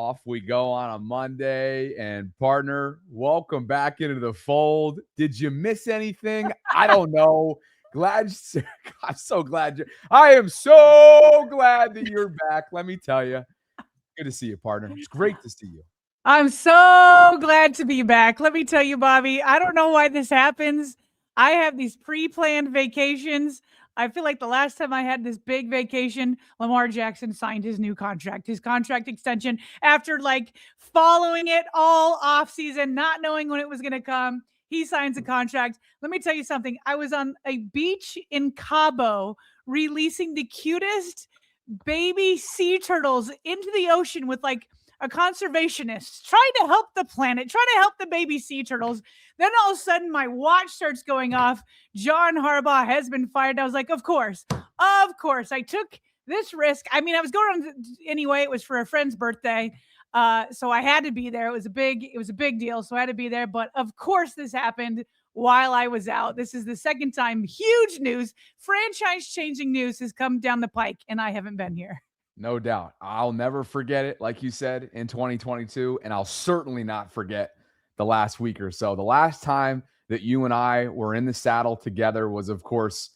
Off we go on a Monday. And partner, welcome back into the fold. Did you miss anything? I don't know. I'm so glad I am so glad that you're back. Let me tell you. Good to see you, partner. It's great to see you. I'm so glad to be back. Let me tell you, Bobby, I don't know why this happens. I have these pre-planned vacations. I feel like the last time I had this big vacation, Lamar Jackson signed his new contract, his contract extension, after like following it all off season, not knowing when it was going to come. He signs a contract. Let me tell you something. I was on a beach in Cabo releasing the cutest baby sea turtles into the ocean with like a conservationist trying to help the planet, trying to help the baby sea turtles. Then all of a sudden my watch starts going off. John Harbaugh has been fired. I was like, of course, I took this risk. I mean, I was going on anyway. It was for a friend's birthday. So I had to be there. It was a big deal. So I had to be there. But of course this happened while I was out. This is the second time huge news, franchise changing news has come down the pike and I haven't been here. No doubt. I'll never forget it, like you said, in 2022, and I'll certainly not forget the last week or so. The last time that you and I were in the saddle together was, of course,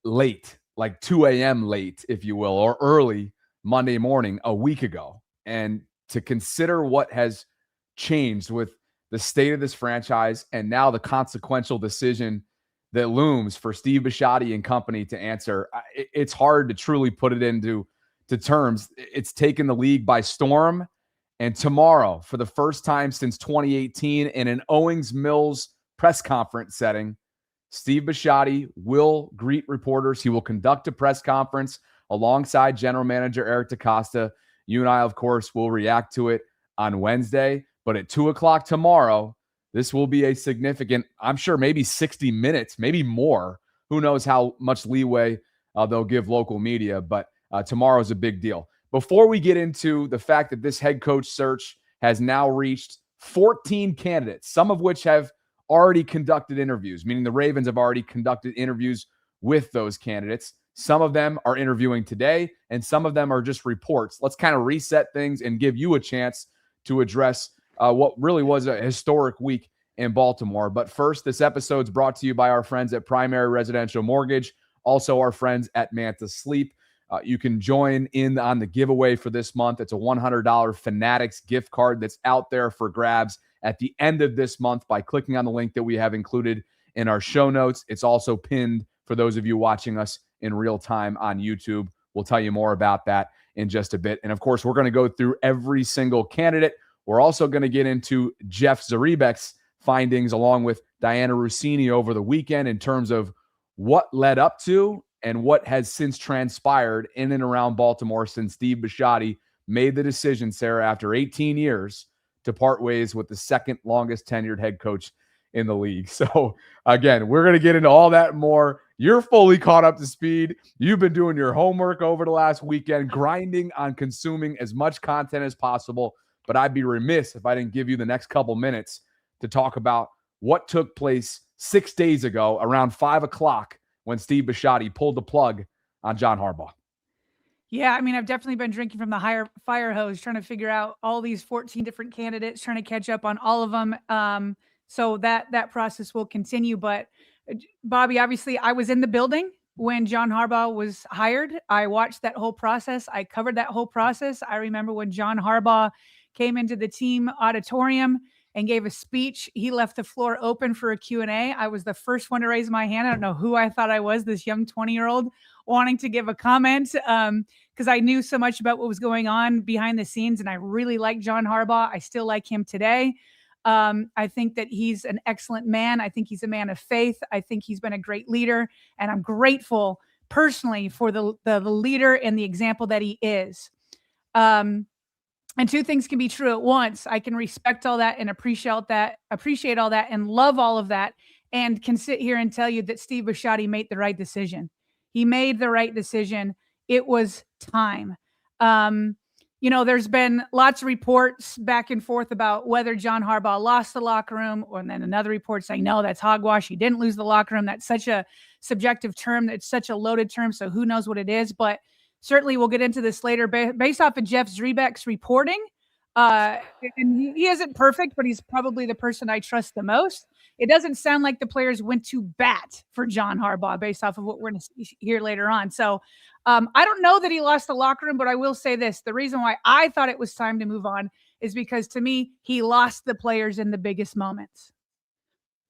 late, like 2 a.m. late, if you will, or early Monday morning a week ago. And to consider what has changed with the state of this franchise and now the consequential decision that looms for Steve Bisciotti and company to answer, it's hard to truly put it into terms. It's taken the league by storm. And tomorrow, for the first time since 2018, in an Owings Mills press conference setting, Steve Bisciotti will greet reporters. He will conduct a press conference alongside general manager Eric DeCosta. You and I, of course, will react to it on Wednesday. But at 2 o'clock tomorrow, this will be a significant, I'm sure, maybe 60 minutes, maybe more. Who knows how much leeway they'll give local media. But tomorrow's a big deal. Before we get into the fact that this head coach search has now reached 14 candidates, some of which have already conducted interviews, meaning the Ravens have already conducted interviews with those candidates. Some of them are interviewing today, and some of them are just reports. Let's kind of reset things and give you a chance to address what really was a historic week in Baltimore. But first, this episode's brought to you by our friends at Primary Residential Mortgage, also our friends at Manta Sleep. You can join in on the giveaway for this month. It's a $100 Fanatics gift card that's out there for grabs at the end of this month by clicking on the link that we have included in our show notes. It's also pinned for those of you watching us in real time on YouTube. We'll tell you more about that in just a bit. And of course, we're going to go through every single candidate. We're also going to get into Jeff Zariebek's findings along with Diana Rossini over the weekend in terms of what led up to and what has since transpired in and around Baltimore since Steve Bisciotti made the decision, Sarah, after 18 years to part ways with the second longest tenured head coach in the league. So again, we're going to get into all that and more. You're fully caught up to speed. You've been doing your homework over the last weekend, grinding on consuming as much content as possible. But I'd be remiss if I didn't give you the next couple minutes to talk about what took place 6 days ago around 5 o'clock when Steve Bisciotti pulled the plug on John Harbaugh. Yeah, I mean, I've definitely been drinking from the fire hose, trying to figure out all these 14 different candidates, trying to catch up on all of them. So that process will continue. But Bobby, obviously, I was in the building when John Harbaugh was hired. I watched that whole process. I covered that whole process. I remember when John Harbaugh came into the team auditorium and gave a speech. He left the floor open for a Q&A. I was the first one to raise my hand. I don't know who I thought I was, this young 20-year-old wanting to give a comment because I knew so much about what was going on behind the scenes, and I really like John Harbaugh. I still like him today. I think that he's an excellent man. I think he's a man of faith. I think he's been a great leader, and I'm grateful personally for the leader and the example that he is. And two things can be true at once. I can respect all that and appreciate all that and love all of that, and can sit here and tell you that Steve Bisciotti made the right decision. He made the right decision. It was time. There's been lots of reports back and forth about whether John Harbaugh lost the locker room, or then another report saying, no, that's hogwash. He didn't lose the locker room. That's such a subjective term. It's such a loaded term. So who knows what it is, but certainly we'll get into this later. Based off of Jeff Zariebek's reporting, And he isn't perfect, but he's probably the person I trust the most. It doesn't sound like the players went to bat for John Harbaugh based off of what we're going to hear later on. So I don't know that he lost the locker room, but I will say this. The reason why I thought it was time to move on is because, to me, he lost the players in the biggest moments.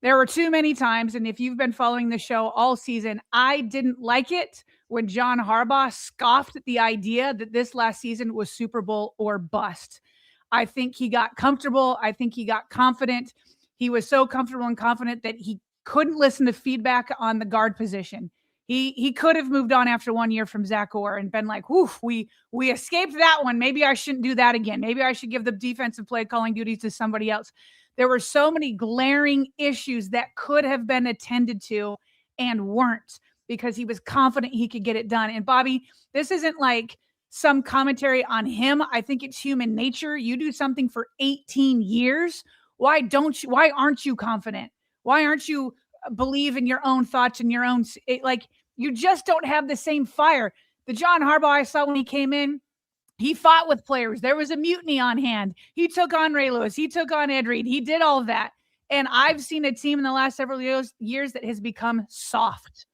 There were too many times, and if you've been following the show all season, I didn't like it when John Harbaugh scoffed at the idea that this last season was Super Bowl or bust. I think he got comfortable. I think he got confident. He was so comfortable and confident that he couldn't listen to feedback on the guard position. He could have moved on after 1 year from Zach Orr and been like, "Woof, we escaped that one. Maybe I shouldn't do that again. Maybe I should give the defensive play calling duties to somebody else." There were so many glaring issues that could have been attended to and weren't, because he was confident he could get it done. And Bobby, this isn't like some commentary on him. I think it's human nature. You do something for 18 years. Why aren't you confident? Why aren't you believe in your own thoughts and your own, like, you just don't have the same fire. The John Harbaugh I saw when he came in, he fought with players. There was a mutiny on hand. He took on Ray Lewis. He took on Ed Reed. He did all of that. And I've seen a team in the last several years that has become soft.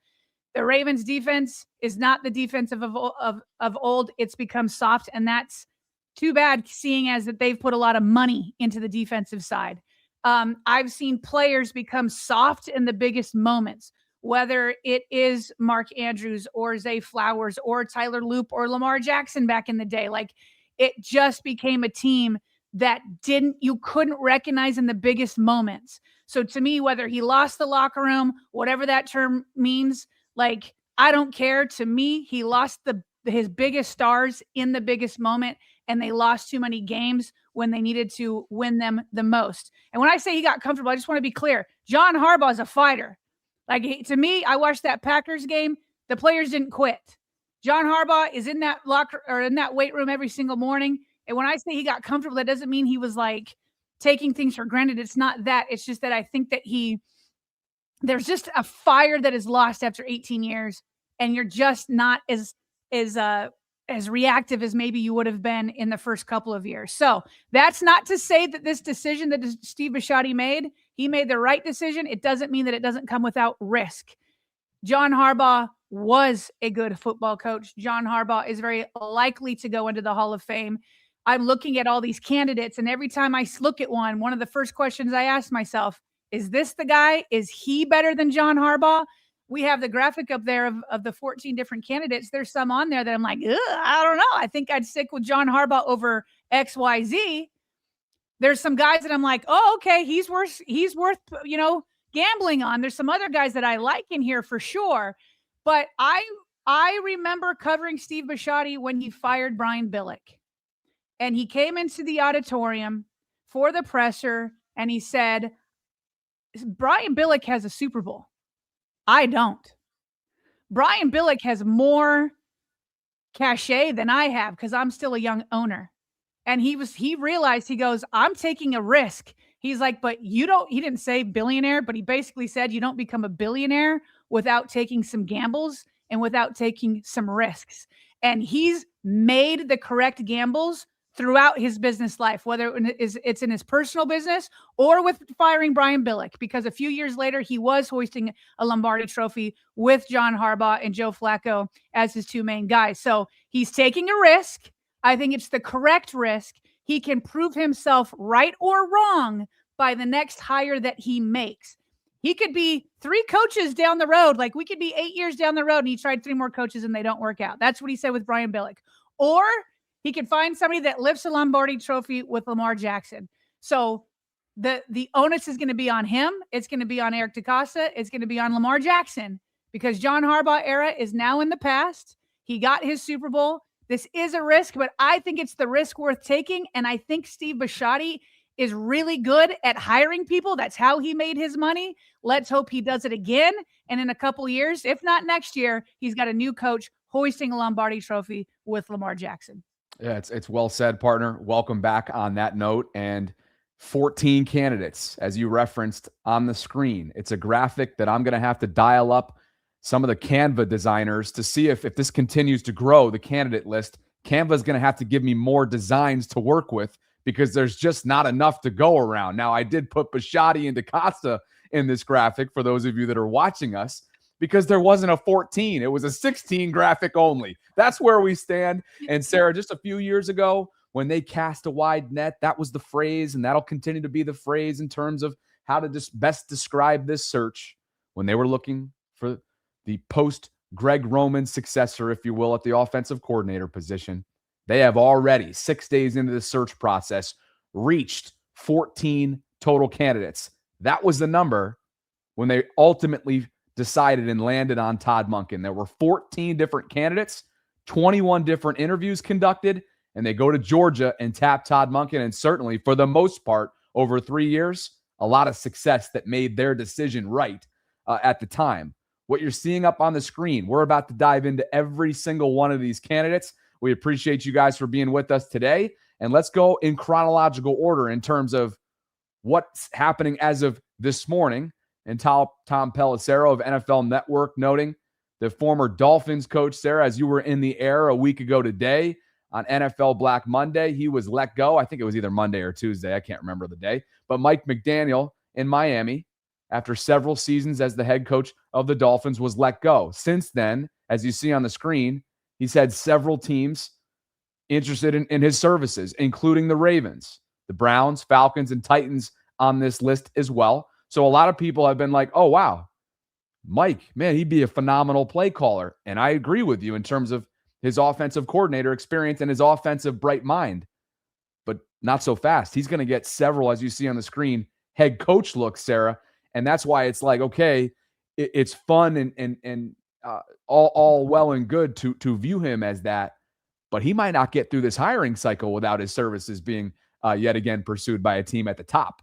The Ravens defense is not the defense of old. It's become soft, and that's too bad, seeing as that they've put a lot of money into the defensive side. I've seen players become soft in the biggest moments, whether it is Mark Andrews or Zay Flowers or Tyler Loop or Lamar Jackson back in the day. Like, it just became a team that you couldn't recognize in the biggest moments. So to me, whether he lost the locker room, whatever that term means, like, I don't care. To me, he lost his biggest stars in the biggest moment, and they lost too many games when they needed to win them the most. And when I say he got comfortable, I just want to be clear. John Harbaugh is a fighter. Like, to me, I watched that Packers game. The players didn't quit. John Harbaugh is in that locker or in that weight room every single morning. And when I say he got comfortable, that doesn't mean he was like taking things for granted. It's not that. It's just that I think that there's just a fire that is lost after 18 years, and you're just not as reactive as maybe you would have been in the first couple of years. So that's not to say that this decision that Steve Bisciotti made, he made the right decision. It doesn't mean that it doesn't come without risk. John Harbaugh was a good football coach. John Harbaugh is very likely to go into the Hall of Fame. I'm looking at all these candidates, and every time I look at one of the first questions I ask myself, is this the guy? Is he better than John Harbaugh? We have the graphic up there of the 14 different candidates. There's some on there that I'm like, I don't know. I think I'd stick with John Harbaugh over XYZ. There's some guys that I'm like, oh, okay, he's worth, gambling on. There's some other guys that I like in here for sure. But I remember covering Steve Bisciotti when he fired Brian Billick. And he came into the auditorium for the presser, and he said, Brian Billick has a Super Bowl. I don't. Brian Billick has more cachet than I have because I'm still a young owner. And he realized, he goes, I'm taking a risk. He's like, but he didn't say billionaire, but he basically said you don't become a billionaire without taking some gambles and without taking some risks. And he's made the correct gambles throughout his business life, whether it's in his personal business or with firing Brian Billick, because a few years later, he was hoisting a Lombardi trophy with John Harbaugh and Joe Flacco as his two main guys. So he's taking a risk. I think it's the correct risk. He can prove himself right or wrong by the next hire that he makes. He could be 3 coaches down the road. Like, we could be 8 years down the road and he tried 3 more coaches and they don't work out. That's what he said with Brian Billick. Or he can find somebody that lifts a Lombardi trophy with Lamar Jackson. So the onus is going to be on him. It's going to be on Eric DeCosta. It's going to be on Lamar Jackson, because John Harbaugh era is now in the past. He got his Super Bowl. This is a risk, but I think it's the risk worth taking. And I think Steve Bisciotti is really good at hiring people. That's how he made his money. Let's hope he does it again. And in a couple of years, if not next year, he's got a new coach hoisting a Lombardi trophy with Lamar Jackson. Yeah, it's well said, partner. Welcome back on that note. And 14 candidates, as you referenced on the screen. It's a graphic that I'm going to have to dial up some of the Canva designers to see if this continues to grow, the candidate list. Canva is going to have to give me more designs to work with, because there's just not enough to go around. Now, I did put Bisciotti and DaCosta in this graphic for those of you that are watching us, because there wasn't a 14. It was a 16 graphic only. That's where we stand. And Sarah, just a few years ago, when they cast a wide net, that was the phrase, and that'll continue to be the phrase in terms of how to just best describe this search when they were looking for the post-Greg Roman successor, if you will, at the offensive coordinator position. They have already, 6 days into the search process, reached 14 total candidates. That was the number when they ultimately decided and landed on Todd Monken. There were 14 different candidates, 21 different interviews conducted, and they go to Georgia and tap Todd Monken. And certainly, for the most part, over 3 years, a lot of success that made their decision right at the time. What you're seeing up on the screen, we're about to dive into every single one of these candidates. We appreciate you guys for being with us today. And let's go in chronological order in terms of what's happening as of this morning. And Tom Pelissero of NFL Network noting the former Dolphins coach, Sarah, as you were in the air a week ago today on NFL Black Monday, he was let go. I think it was either Monday or Tuesday. I can't remember the day. But Mike McDaniel in Miami, after several seasons as the head coach of the Dolphins, was let go. Since then, as you see on the screen, he's had several teams interested in his services, including the Ravens, the Browns, Falcons, and Titans on this list as well. So a lot of people have been like, oh, wow, Mike, man, he'd be a phenomenal play caller. And I agree with you in terms of his offensive coordinator experience and his offensive bright mind, but not so fast. He's going to get several, as you see on the screen, head coach looks, Sarah. And that's why it's like, okay, it's fun and all well and good to view him as that, but he might not get through this hiring cycle without his services being yet again pursued by a team at the top.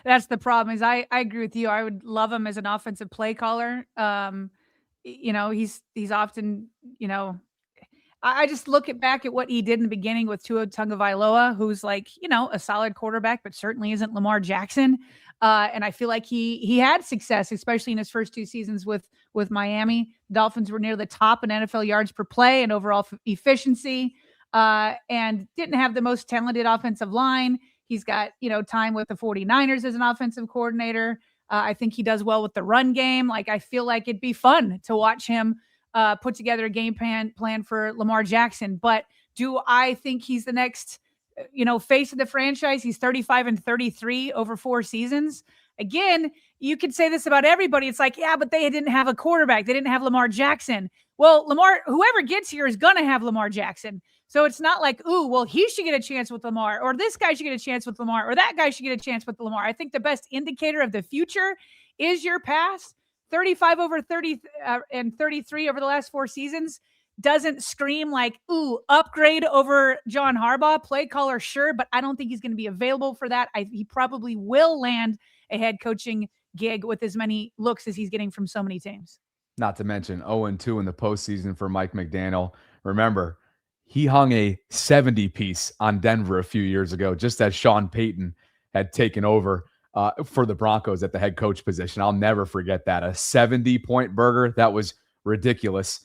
That's the problem. Is I agree with you. I would love him as an offensive play caller. He's often, I just look back at what he did in the beginning with Tua Tagovailoa, who's like, a solid quarterback, but certainly isn't Lamar Jackson. And I feel like he had success, especially in his first 2 seasons with Miami. Dolphins were near the top in NFL yards per play and overall efficiency, and didn't have the most talented offensive line. He's got, time with the 49ers as an offensive coordinator. I think he does well with the run game. Like, I feel like it'd be fun to watch him put together a game plan for Lamar Jackson. But do I think he's the next, face of the franchise? He's 35-33 over 4 seasons. Again, you could say this about everybody. It's like, yeah, but they didn't have a quarterback. They didn't have Lamar Jackson. Well, whoever gets here is going to have Lamar Jackson. So it's not like, ooh, well, he should get a chance with Lamar, or this guy should get a chance with Lamar, or that guy should get a chance with Lamar. I think the best indicator of the future is your past. 35 over 30 and 33 over the last 4 seasons doesn't scream like, ooh, upgrade over John Harbaugh. Play caller, sure, but I don't think he's going to be available for that. He probably will land a head coaching gig with as many looks as he's getting from so many teams. Not to mention 0-2 in the postseason for Mike McDaniel. Remember, he hung a 70 piece on Denver a few years ago, just as Sean Payton had taken over for the Broncos at the head coach position. I'll never forget that. A 70-point burger. That was ridiculous.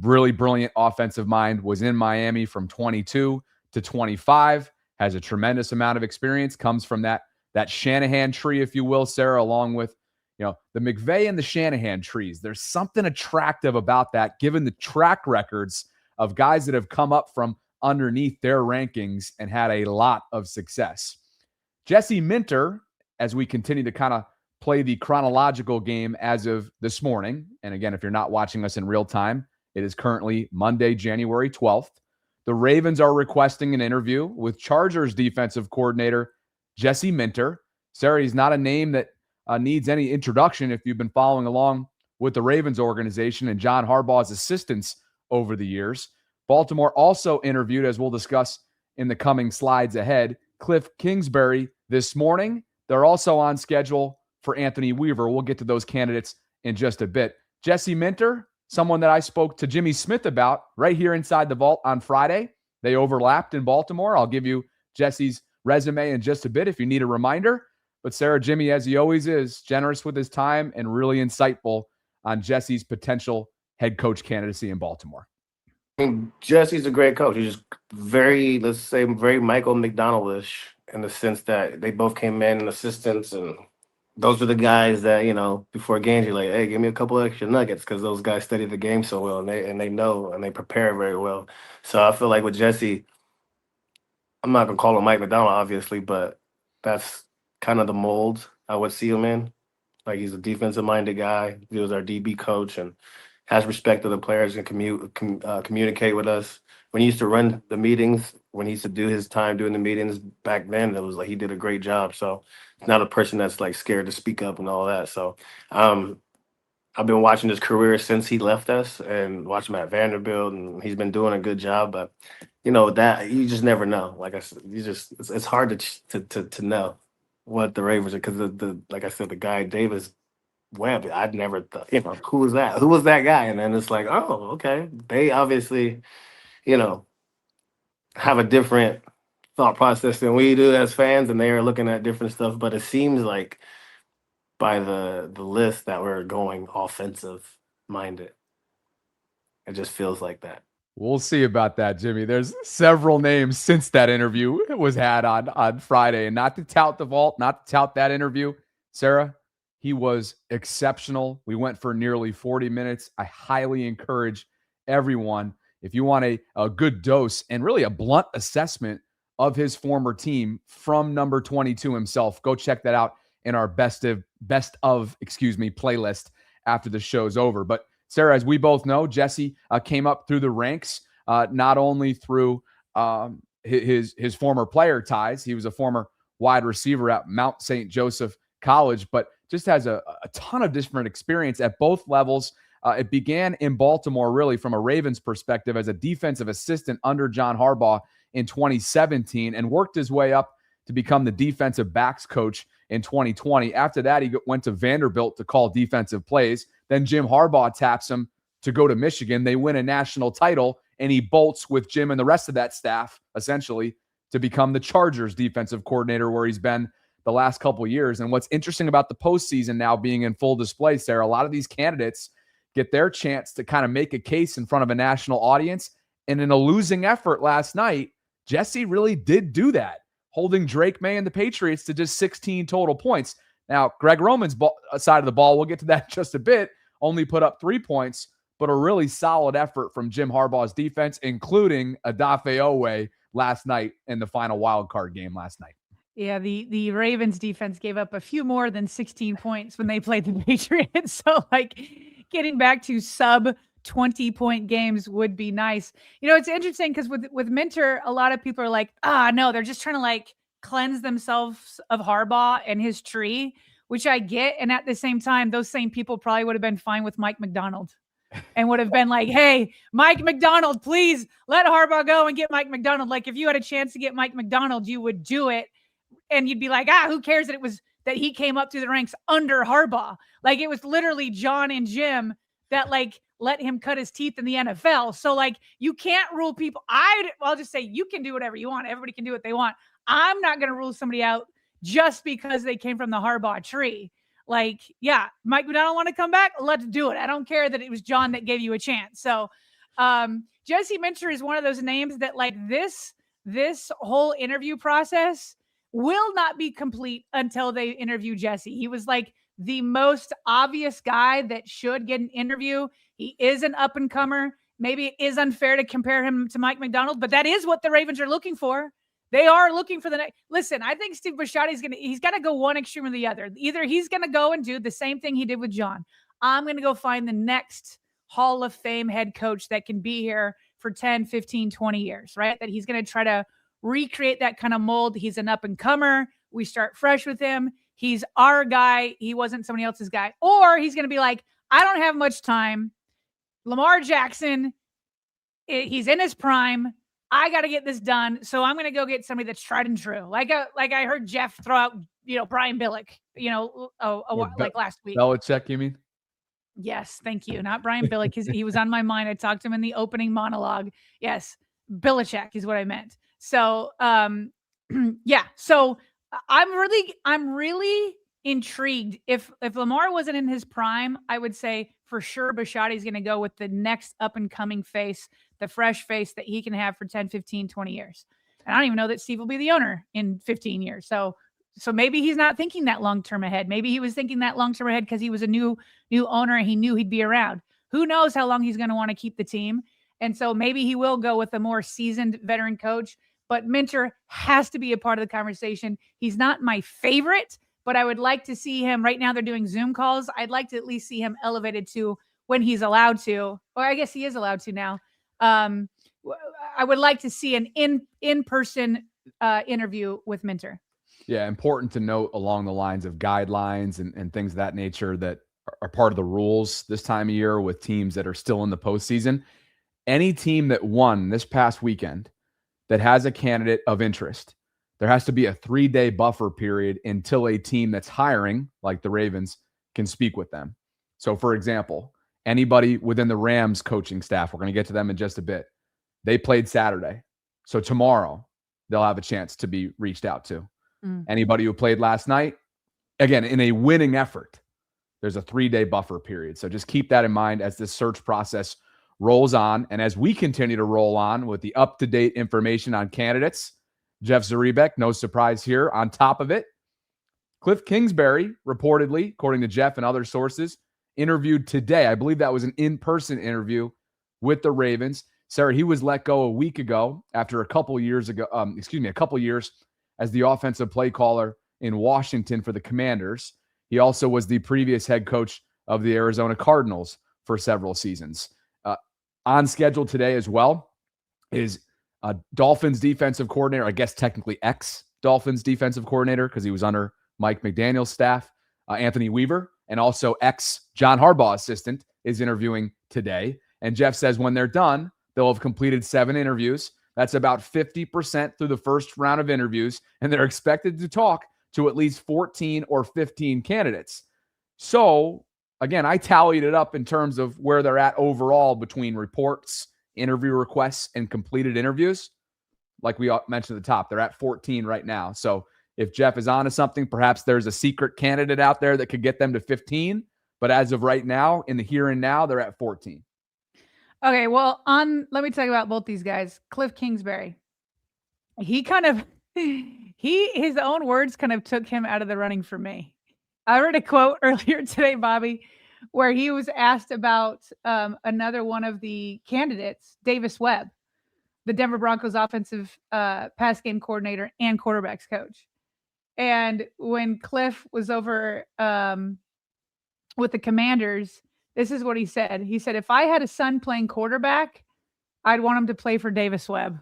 Really brilliant offensive mind. Was in Miami from 22 to 25. Has a tremendous amount of experience. Comes from that Shanahan tree, if you will, Sarah, along with the McVay and the Shanahan trees. There's something attractive about that, given the track records of guys that have come up from underneath their rankings and had a lot of success. Jesse Minter, as we continue to kind of play the chronological game as of this morning, and again, if you're not watching us in real time, it is currently Monday, January 12th. The Ravens are requesting an interview with Chargers defensive coordinator Jesse Minter. Sarah, he's not a name that needs any introduction if you've been following along with the Ravens organization and John Harbaugh's assistants over the years. Baltimore also interviewed, as we'll discuss in the coming slides ahead, Cliff Kingsbury this morning. They're also on schedule for Anthony Weaver. We'll get to those candidates in just a bit. Jesse Minter, someone that I spoke to Jimmy Smith about right here inside the vault on Friday. They overlapped in Baltimore. I'll give you Jesse's resume in just a bit if you need a reminder. But Sarah, Jimmy, as he always is, generous with his time and really insightful on Jesse's potential head coach candidacy in Baltimore. mean, Jesse's a great coach. He's just very, let's say, very Michael McDonald-ish in the sense that they both came in assistants, and those are the guys that before games you're like, hey, give me a couple extra nuggets because those guys study the game so well, and they know and they prepare very well. So I feel like with Jesse, I'm not gonna call him Mike McDonald, obviously, but that's kind of the mold I would see him in. Like he's a defensive minded guy. He was our DB coach and has respect of the players and communicate with us. When he used to run the meetings, when he used to do his time doing the meetings back then, it was like he did a great job. So he's not a person that's like scared to speak up and all that. So I've been watching his career since he left us and watching him at Vanderbilt, and he's been doing a good job. But that you just never know. Like I said, it's hard to know what the Ravens are because the like I said, the guy Davis Webb, I'd never thought, who was that? Who was that guy? And then it's like, oh, okay. They obviously, you know, have a different thought process than we do as fans, and they are looking at different stuff. But it seems like by the list that we're going offensive minded. It just feels like that. We'll see about that, Jimmy. There's several names since that interview was had on Friday. And not to tout the vault, not to tout that interview, Sarah, he was exceptional. We went for nearly 40 minutes. I highly encourage everyone, if you want a good dose and really a blunt assessment of his former team from number 22 himself, go check that out in our best of playlist after the show's over. But Sarah, as we both know, Jesse came up through the ranks, not only through his former player ties. He was a former wide receiver at Mount St. Joseph College, but just has a ton of different experience at both levels. It began in Baltimore, really, from a Ravens perspective, as a defensive assistant under John Harbaugh in 2017, and worked his way up to become the defensive backs coach in 2020. After that, he went to Vanderbilt to call defensive plays. Then Jim Harbaugh taps him to go to Michigan. They win a national title, and he bolts with Jim and the rest of that staff, essentially, to become the Chargers defensive coordinator, where he's been the last couple of years. And what's interesting about the postseason now being in full display, Sarah, a lot of these candidates get their chance to kind of make a case in front of a national audience. And in a losing effort last night, Jesse really did do that, holding Drake May and the Patriots to just 16 total points. Now, Greg Roman's side of the ball, we'll get to that in just a bit, only put up 3 points, but a really solid effort from Jim Harbaugh's defense, including Odafe Oweh last night in the final wild card game last night. Yeah, the Ravens defense gave up a few more than 16 points when they played the Patriots. So, getting back to sub 20-point games would be nice. It's interesting because with Minter, a lot of people are like, no, they're just trying to cleanse themselves of Harbaugh and his tree, which I get. And at the same time, those same people probably would have been fine with Mike McDonald and would have been like, hey, Mike McDonald, please let Harbaugh go and get Mike McDonald. If you had a chance to get Mike McDonald, you would do it. And you'd be like, who cares that he came up through the ranks under Harbaugh? It was literally John and Jim that let him cut his teeth in the NFL. So you can't rule people. I'll just say you can do whatever you want. Everybody can do what they want. I'm not going to rule somebody out just because they came from the Harbaugh tree. Mike McDonald want to come back? Let's do it. I don't care that it was John that gave you a chance. So Jesse Minter is one of those names that this whole interview process will not be complete until they interview Jesse. He was the most obvious guy that should get an interview. He is an up-and-comer. Maybe it is unfair to compare him to Mike McDonald, but that is what the Ravens are looking for. They are looking for the next. Listen, I think Steve Bisciotti's he's got to go one extreme or the other. Either he's going to go and do the same thing he did with John. I'm going to go find the next Hall of Fame head coach that can be here for 10, 15, 20 years, right? That he's going to try to recreate that kind of mold. He's an up-and-comer. We start fresh with him. He's our guy. He wasn't somebody else's guy. Or he's going to be like, I don't have much time. Lamar Jackson, he's in his prime. I got to get this done. So I'm going to go get somebody that's tried and true. Like I heard Jeff throw out, Brian Billick, last week. Belichick, you mean? Yes. Thank you. Not Brian Billick. He was on my mind. I talked to him in the opening monologue. Yes. Belichick is what I meant. So, yeah. So I'm really intrigued. If Lamar wasn't in his prime, I would say for sure Bisciotti's going to go with the next up and coming face the fresh face that he can have for 10, 15, 20 years. And I don't even know that Steve will be the owner in 15 years. So maybe he's not thinking that long-term ahead. Maybe he was thinking that long-term ahead because he was a new owner and he knew he'd be around. Who knows how long he's going to want to keep the team. And so maybe he will go with a more seasoned veteran coach, but Minter has to be a part of the conversation. He's not my favorite, but I would like to see him. Right now they're doing Zoom calls. I'd like to at least see him elevated to when he's allowed to, or I guess he is allowed to now. I would like to see an in-person interview with Minter. Yeah, important to note along the lines of guidelines and things of that nature that are part of the rules this time of year with teams that are still in the postseason. Any team that won this past weekend that has a candidate of interest, there has to be a 3-day buffer period until a team that's hiring, like the Ravens, can speak with them. So, for example, anybody within the Rams coaching staff, we're going to get to them in just a bit, they played Saturday. So tomorrow, they'll have a chance to be reached out to. Anybody who played last night, again, in a winning effort, there's a 3-day buffer period. So just keep that in mind as this search process rolls on. And as we continue to roll on with the up-to-date information on candidates, Jeff Zrebiec, no surprise here, on top of it, Cliff Kingsbury, reportedly, according to Jeff and other sources, interviewed today. I believe that was an in-person interview with the Ravens. Sarah, he was let go a week ago after a couple years as the offensive play caller in Washington for the Commanders. He also was the previous head coach of the Arizona Cardinals for several seasons. On schedule today as well is Dolphins defensive coordinator, I guess technically ex-Dolphins defensive coordinator because he was under Mike McDaniel's staff, Anthony Weaver, and also ex-John Harbaugh assistant is interviewing today. And Jeff says when they're done, they'll have completed 7 interviews. That's about 50% through the first round of interviews, and they're expected to talk to at least 14 or 15 candidates. So, again, I tallied it up in terms of where they're at overall between reports, interview requests, and completed interviews. Like we mentioned at the top, they're at 14 right now. So if Jeff is onto something, perhaps there's a secret candidate out there that could get them to 15. But as of right now, in the here and now, they're at 14. Okay, well, let me talk about both these guys. Cliff Kingsbury. He kind of, his own words kind of took him out of the running for me. I read a quote earlier today, Bobby, where he was asked about another one of the candidates, Davis Webb, the Denver Broncos offensive pass game coordinator and quarterbacks coach. And when Cliff was over with the Commanders, this is what he said. He said, if I had a son playing quarterback, I'd want him to play for Davis Webb.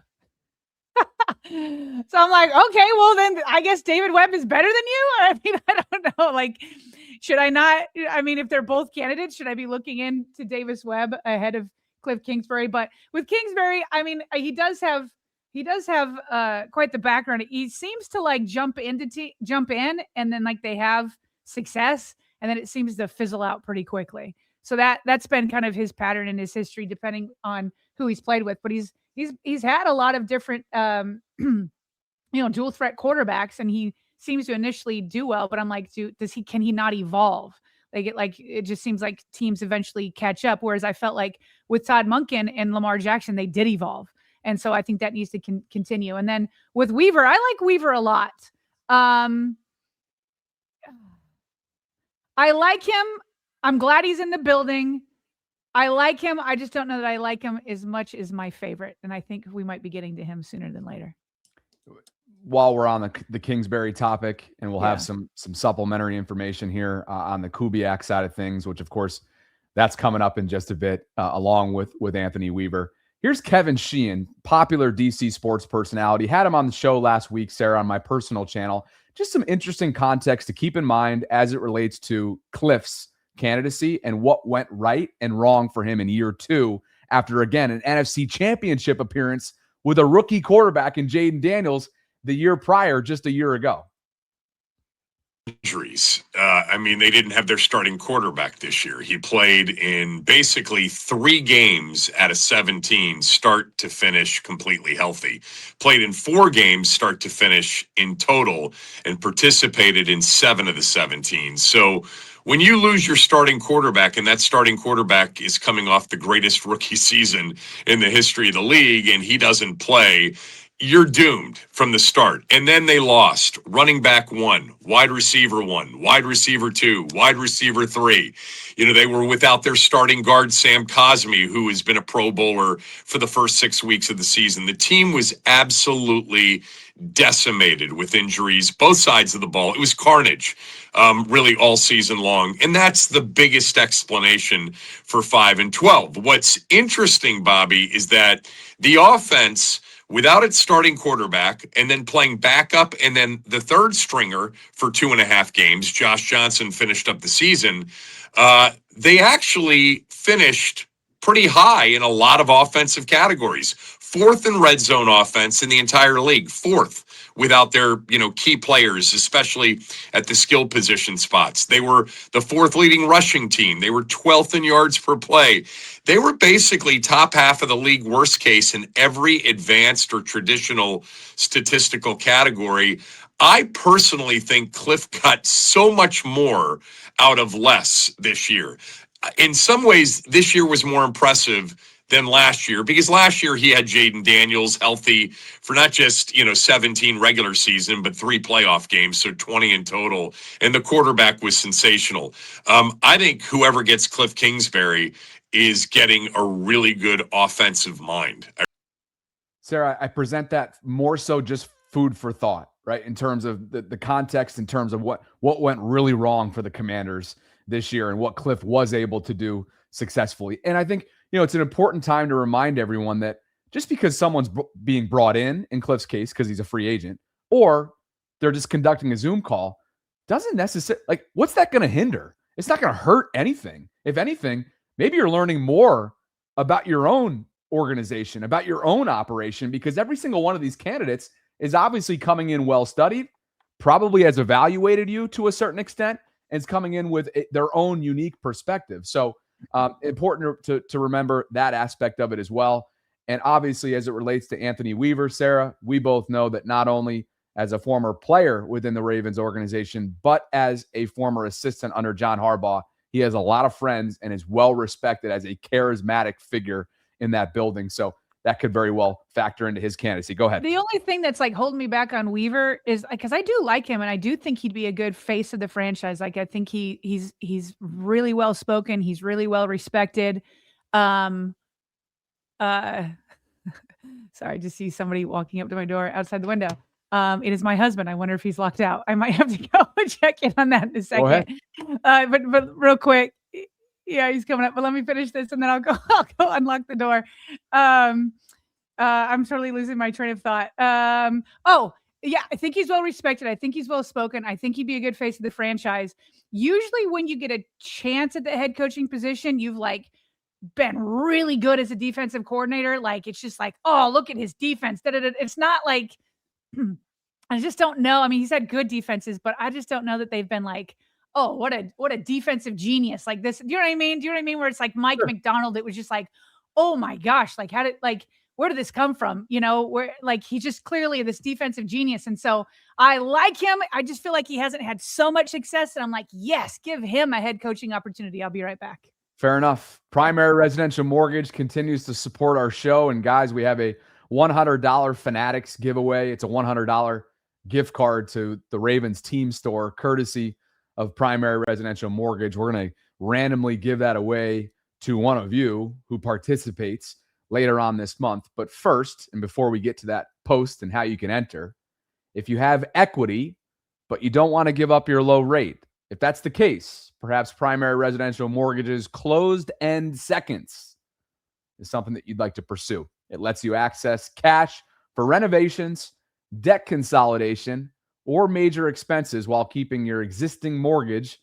So I'm like, okay, well then I guess David Webb is better than you. I mean, I don't know. Like, should I not? I mean, if they're both candidates, should I be looking into Davis Webb ahead of Cliff Kingsbury? But with Kingsbury, I mean, he does have quite the background. He seems to like jump in, and then like they have success, and then it seems to fizzle out pretty quickly. So that's been kind of his pattern in his history, depending on who he's played with. But he's had a lot of different dual threat quarterbacks, and he seems to initially do well. But I'm like, can he not evolve? It just seems like teams eventually catch up. Whereas I felt like with Todd Monken and Lamar Jackson, they did evolve. And so I think that needs to continue. And then with Weaver, I like Weaver a lot. I like him. I'm glad he's in the building. I like him. I just don't know that I like him as much as my favorite. And I think we might be getting to him sooner than later. While we're on the Kingsbury topic, and we'll have some supplementary information here on the Kubiak side of things, which of course that's coming up in just a bit, along with Anthony Weaver. Here's Kevin Sheehan, popular DC sports personality. Had him on the show last week, Sarah, on my personal channel. Just some interesting context to keep in mind as it relates to Cliff's candidacy and what went right and wrong for him in year 2 after, again, an NFC championship appearance with a rookie quarterback in Jaden Daniels the year prior, just a year ago. Injuries. I mean, they didn't have their starting quarterback this year. He played in basically 3 games out of 17, start to finish, completely healthy. Played in 4 games, start to finish in total, and participated in 7 of the 17. So When you lose your starting quarterback, and that starting quarterback is coming off the greatest rookie season in the history of the league, and he doesn't play, you're doomed from the start. And then they lost running back 1, wide receiver 1, wide receiver 2, wide receiver 3. They were without their starting guard, Sam Cosmi, who has been a Pro Bowler for the first 6 weeks of the season. The team was absolutely decimated with injuries, both sides of the ball. It was carnage, really all season long. And that's the biggest explanation for 5-12. What's interesting, Bobby, is that the offense, without its starting quarterback and then playing backup and then the third stringer for 2.5 games, Josh Johnson finished up the season. They actually finished pretty high in a lot of offensive categories. 4th in red zone offense in the entire league, 4th without their, key players, especially at the skill position spots. They were the 4th leading rushing team. They were 12th in yards per play. They were basically top half of the league, worst case, in every advanced or traditional statistical category. I personally think Cliff got so much more out of less this year. In some ways, this year was more impressive than last year, because last year he had Jaden Daniels healthy for not just, 17 regular season, but 3 playoff games, so 20 in total. And the quarterback was sensational. I think whoever gets Cliff Kingsbury is getting a really good offensive mind. Sarah, I present that more so just food for thought, right? In terms of the context, in terms of what went really wrong for the Commanders this year and what Cliff was able to do successfully. And I think, it's an important time to remind everyone that just because someone's being brought in Cliff's case, because he's a free agent, or they're just conducting a Zoom call, doesn't necessarily, what's that going to hinder? It's not going to hurt anything. If anything, maybe you're learning more about your own organization, about your own operation, because every single one of these candidates is obviously coming in well-studied, probably has evaluated you to a certain extent, and is coming in with their own unique perspective. So important to remember that aspect of it as well. And obviously, as it relates to Anthony Weaver, Sarah, we both know that not only as a former player within the Ravens organization, but as a former assistant under John Harbaugh, he has a lot of friends and is well respected as a charismatic figure in that building. So that could very well factor into his candidacy. Go ahead. The only thing that's holding me back on Weaver is because I do like him and I do think he'd be a good face of the franchise. I think he's really well spoken. He's really well respected. Sorry, I just see somebody walking up to my door outside the window. It is my husband. I wonder if he's locked out. I might have to go and check in on that in a second. Go ahead. But real quick, yeah, he's coming up. But let me finish this and then I'll go unlock the door. I'm totally losing my train of thought. Oh, yeah, I think he's well respected. I think he's well spoken. I think he'd be a good face of the franchise. Usually when you get a chance at the head coaching position, you've been really good as a defensive coordinator. It's just oh, look at his defense. It's not I just don't know. I mean, he's had good defenses, but I just don't know that they've been oh, what a defensive genius like this. Do you know what I mean? Do you know what I mean? Where it's Mike Sure. McDonald, it was just oh my gosh, how did where did this come from? Where he's just clearly this defensive genius. And so I like him. I just feel he hasn't had so much success. And I'm yes, give him a head coaching opportunity. I'll be right back. Fair enough. Primary Residential Mortgage continues to support our show. And guys, we have a $100 Fanatics giveaway. It's a $100 gift card to the Ravens team store, courtesy of Primary Residential Mortgage. We're going to randomly give that away to one of you who participates later on this month. But first, and before we get to that post and how you can enter, if you have equity, but you don't want to give up your low rate, if that's the case, perhaps Primary Residential Mortgage's closed-end seconds is something that you'd like to pursue. It lets you access cash for renovations, debt consolidation, or major expenses while keeping your existing mortgage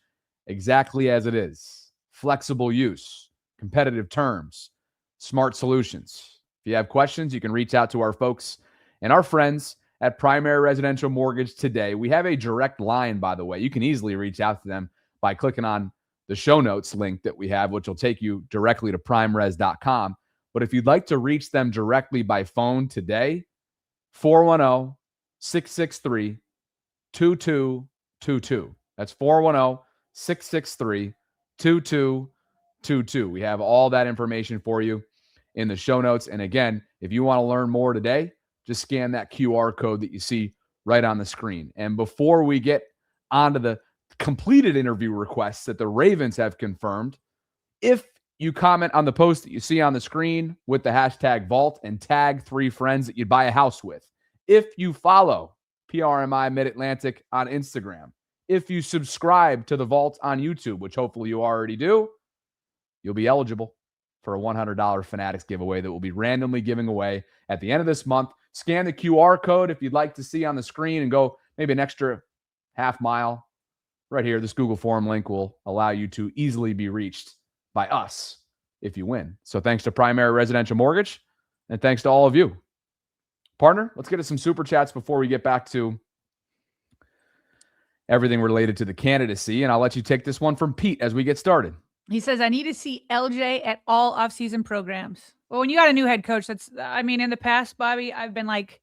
exactly as it is. Flexible use, competitive terms, smart solutions. If you have questions, you can reach out to our folks and our friends at Primary Residential Mortgage today. We have a direct line, by the way. You can easily reach out to them by clicking on the show notes link that we have, which will take you directly to primeres.com. But if you'd like to reach them directly by phone today, 410-663-2222. That's 410 663-2222. We have all that information for you in the show notes. And again, if you want to learn more today, just scan that QR code that you see right on the screen. And before we get onto the completed interview requests that the Ravens have confirmed, if you comment on the post that you see on the screen with the hashtag Vault and tag 3 friends that you'd buy a house with, if you follow PRMI Mid-Atlantic on Instagram, if you subscribe to the Vault on YouTube, which hopefully you already do, you'll be eligible for a $100 Fanatics giveaway that we'll be randomly giving away at the end of this month. Scan the QR code if you'd like to see on the screen and go maybe an extra half mile. Right here, this Google form link will allow you to easily be reached by us if you win. So thanks to Primary Residential Mortgage, and thanks to all of you. Partner, let's get to some super chats before we get back to everything related to the candidacy, and I'll let you take this one from Pete as we get started. He says, I need to see LJ at all offseason programs. Well, when you got a new head coach, in the past, Bobby, I've been like,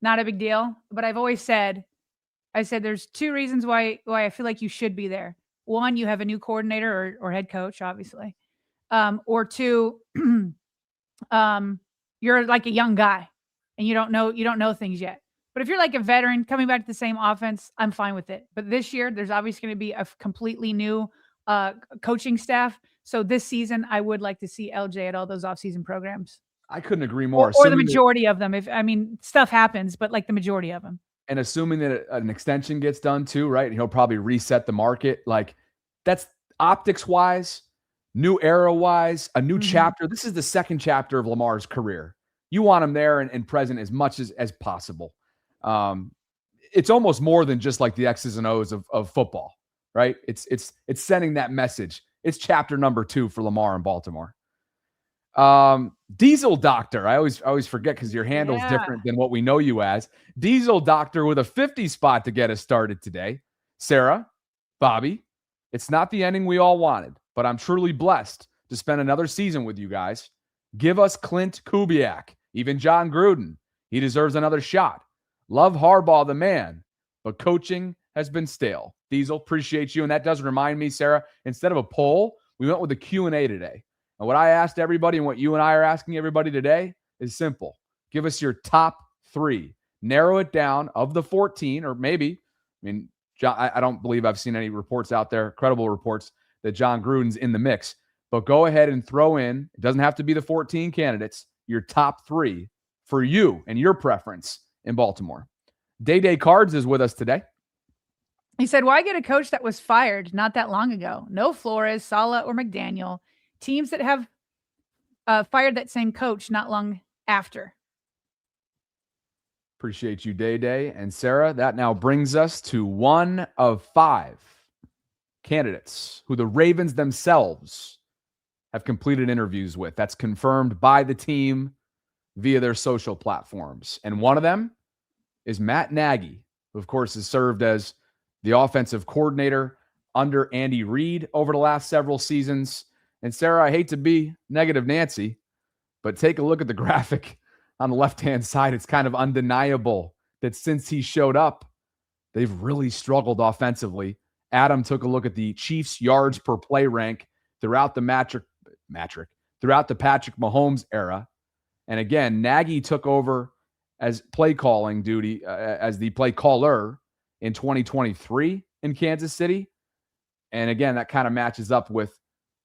not a big deal. But I've always said, there's 2 reasons why I feel like you should be there. 1, you have a new coordinator or head coach, obviously. Or 2, you're like a young guy and you don't know things yet. But if you're like a veteran coming back to the same offense, I'm fine with it. But this year, there's obviously going to be a completely new coaching staff. So this season, I would like to see LJ at all those offseason programs. I couldn't agree more. Or the majority of them. Stuff happens, but like the majority of them. And assuming that an extension gets done too, right? And he'll probably reset the market. Like, that's optics-wise, new era-wise, a new chapter. This is the second chapter of Lamar's career. You want him there and present as much as possible. It's almost more than just like the X's and O's of football, right? It's sending that message. It's chapter number 2 for Lamar in Baltimore. Diesel Doctor. I always forget because your handle's different than what we know you as. Diesel Doctor with a 50 spot to get us started today. Sarah, Bobby, it's not the ending we all wanted, but I'm truly blessed to spend another season with you guys. Give us Clint Kubiak, even John Gruden. He deserves another shot. Love Harbaugh, the man, but coaching has been stale. Diesel, appreciate you. And that does remind me, Sarah, instead of a poll, we went with a Q&A today. And what I asked everybody and what you and I are asking everybody today is simple. Give us your top 3. Narrow it down of the 14, or maybe, John, I don't believe I've seen any reports out there, credible reports, that John Gruden's in the mix. But go ahead and throw in, it doesn't have to be the 14 candidates, your top 3 for you and your preference in Baltimore. Day Cards is with us today. He said, why get a coach that was fired not that long ago? No Flores, Saleh, or McDaniel. Teams that have fired that same coach not long after. Appreciate you, Day. And Sarah, that now brings us to 1 of 5 candidates who the Ravens themselves have completed interviews with. That's confirmed by the team via their social platforms. And one of them is Matt Nagy, who, of course, has served as the offensive coordinator under Andy Reid over the last several seasons. And Sarah, I hate to be negative Nancy, but take a look at the graphic on the left-hand side. It's kind of undeniable that since he showed up, they've really struggled offensively. Adam took a look at the Chiefs' yards per play rank throughout the throughout the Patrick Mahomes era. And again, Nagy took over as play calling duty, as the play caller in 2023 in Kansas City. And again, that kind of matches up with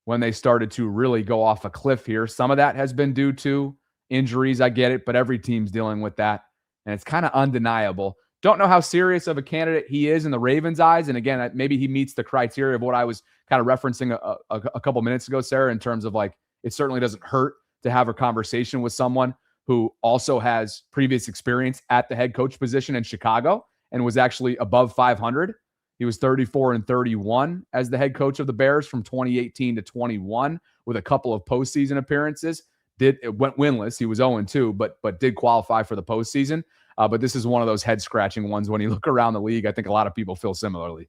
when they started to really go off a cliff here. Some of that has been due to injuries. I get it, but every team's dealing with that. And it's kind of undeniable. Don't know how serious of a candidate he is in the Ravens' eyes. And again, maybe he meets the criteria of what I was kind of referencing a couple minutes ago, Sarah, in terms of like, it certainly doesn't hurt to have a conversation with someone who also has previous experience at the head coach position in Chicago and was actually above 500. He was 34-31 as the head coach of the Bears from 2018 to 21 with a couple of postseason appearances. It went winless. He was 0-2, but did qualify for the postseason. But this is one of those head-scratching ones when you look around the league. I think a lot of people feel similarly.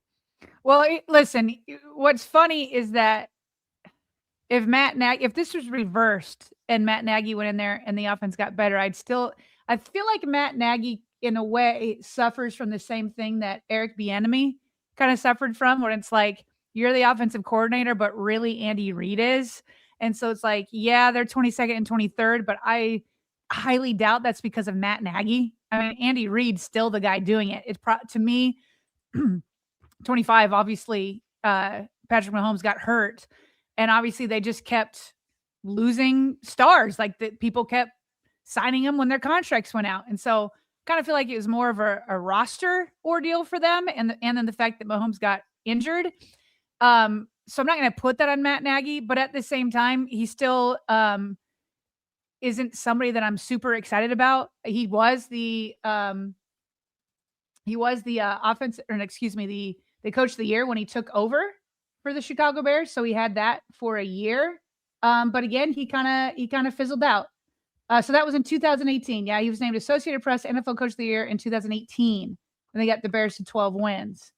Well, listen, what's funny is that if this was reversed and Matt Nagy went in there and the offense got better, I feel like Matt Nagy, in a way, suffers from the same thing that Eric Bieniemy kind of suffered from, where it's like you're the offensive coordinator, but really Andy Reid is. And so it's like, yeah, they're 22nd and 23rd, but I highly doubt that's because of Matt Nagy. I mean, Andy Reid's still the guy doing it. It's to me, 25, obviously, Patrick Mahomes got hurt. And obviously they just kept losing stars. Like that people kept signing them when their contracts went out. And so kind of feel like it was more of a roster ordeal for them. And then the fact that Mahomes got injured. So I'm not going to put that on Matt Nagy, but at the same time, he still isn't somebody that I'm super excited about. He was the the coach of the year when he took over for the Chicago Bears. So he had that for a year. But again, he kind of fizzled out. So that was in 2018. Yeah, he was named Associated Press NFL Coach of the Year in 2018, and they got the Bears to 12 wins.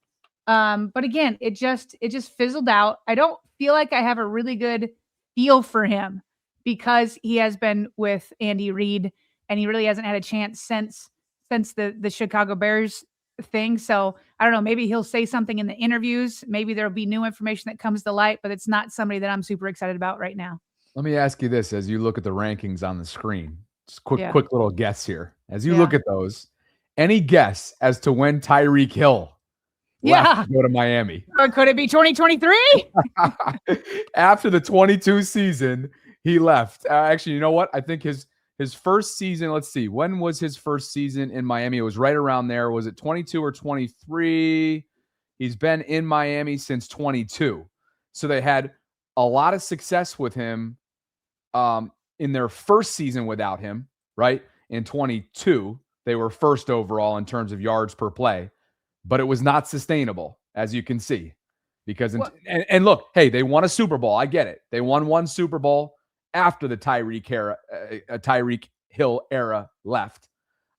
But again, it just fizzled out. I don't feel like I have a really good feel for him because he has been with Andy Reid, and he really hasn't had a chance since the Chicago Bears thing. So I don't know, maybe he'll say something in the interviews. Maybe there'll be new information that comes to light, but it's not somebody that I'm super excited about right now. Let me ask you this, as you look at the rankings on the screen, just quick little guess here. As you look at those, any guess as to when Tyreek Hill left to go to Miami? Or could it be 2023? After the 22 season, he left. Actually, you know what? I think his first season, let's see, when was his first season in Miami? It was right around there. Was it 22 or 23? He's been in Miami since 22. So they had a lot of success with him in their first season without him, right? In 22, they were first overall in terms of yards per play, but it was not sustainable, as you can see. Because and look, hey, they won a Super Bowl. I get it. They won one Super Bowl after the Tyreek Hill era left.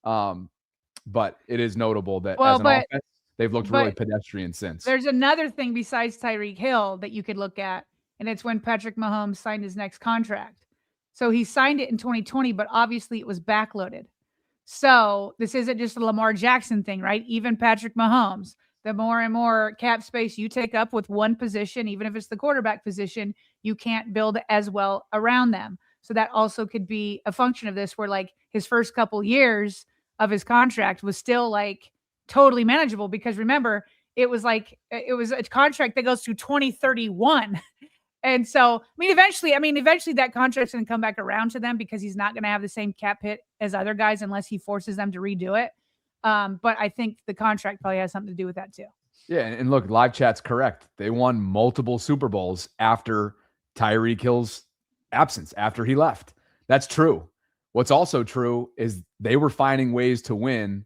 But it is notable that as an offense, they've looked really pedestrian since. There's another thing besides Tyreek Hill that you could look at, and it's when Patrick Mahomes signed his next contract. So he signed it in 2020, but obviously it was backloaded. So this isn't just a Lamar Jackson thing, right? Even Patrick Mahomes, the more and more cap space you take up with one position, even if it's the quarterback position, you can't build as well around them. So that also could be a function of this, where like his first couple years of his contract was still like totally manageable, because remember, it was a contract that goes through 2031. And so, eventually that contract's going to come back around to them, because he's not going to have the same cap hit as other guys unless he forces them to redo it. But I think the contract probably has something to do with that too. Yeah, and look, live chat's correct. They won multiple Super Bowls after Tyreek Hill's absence, after he left. That's true. What's also true is they were finding ways to win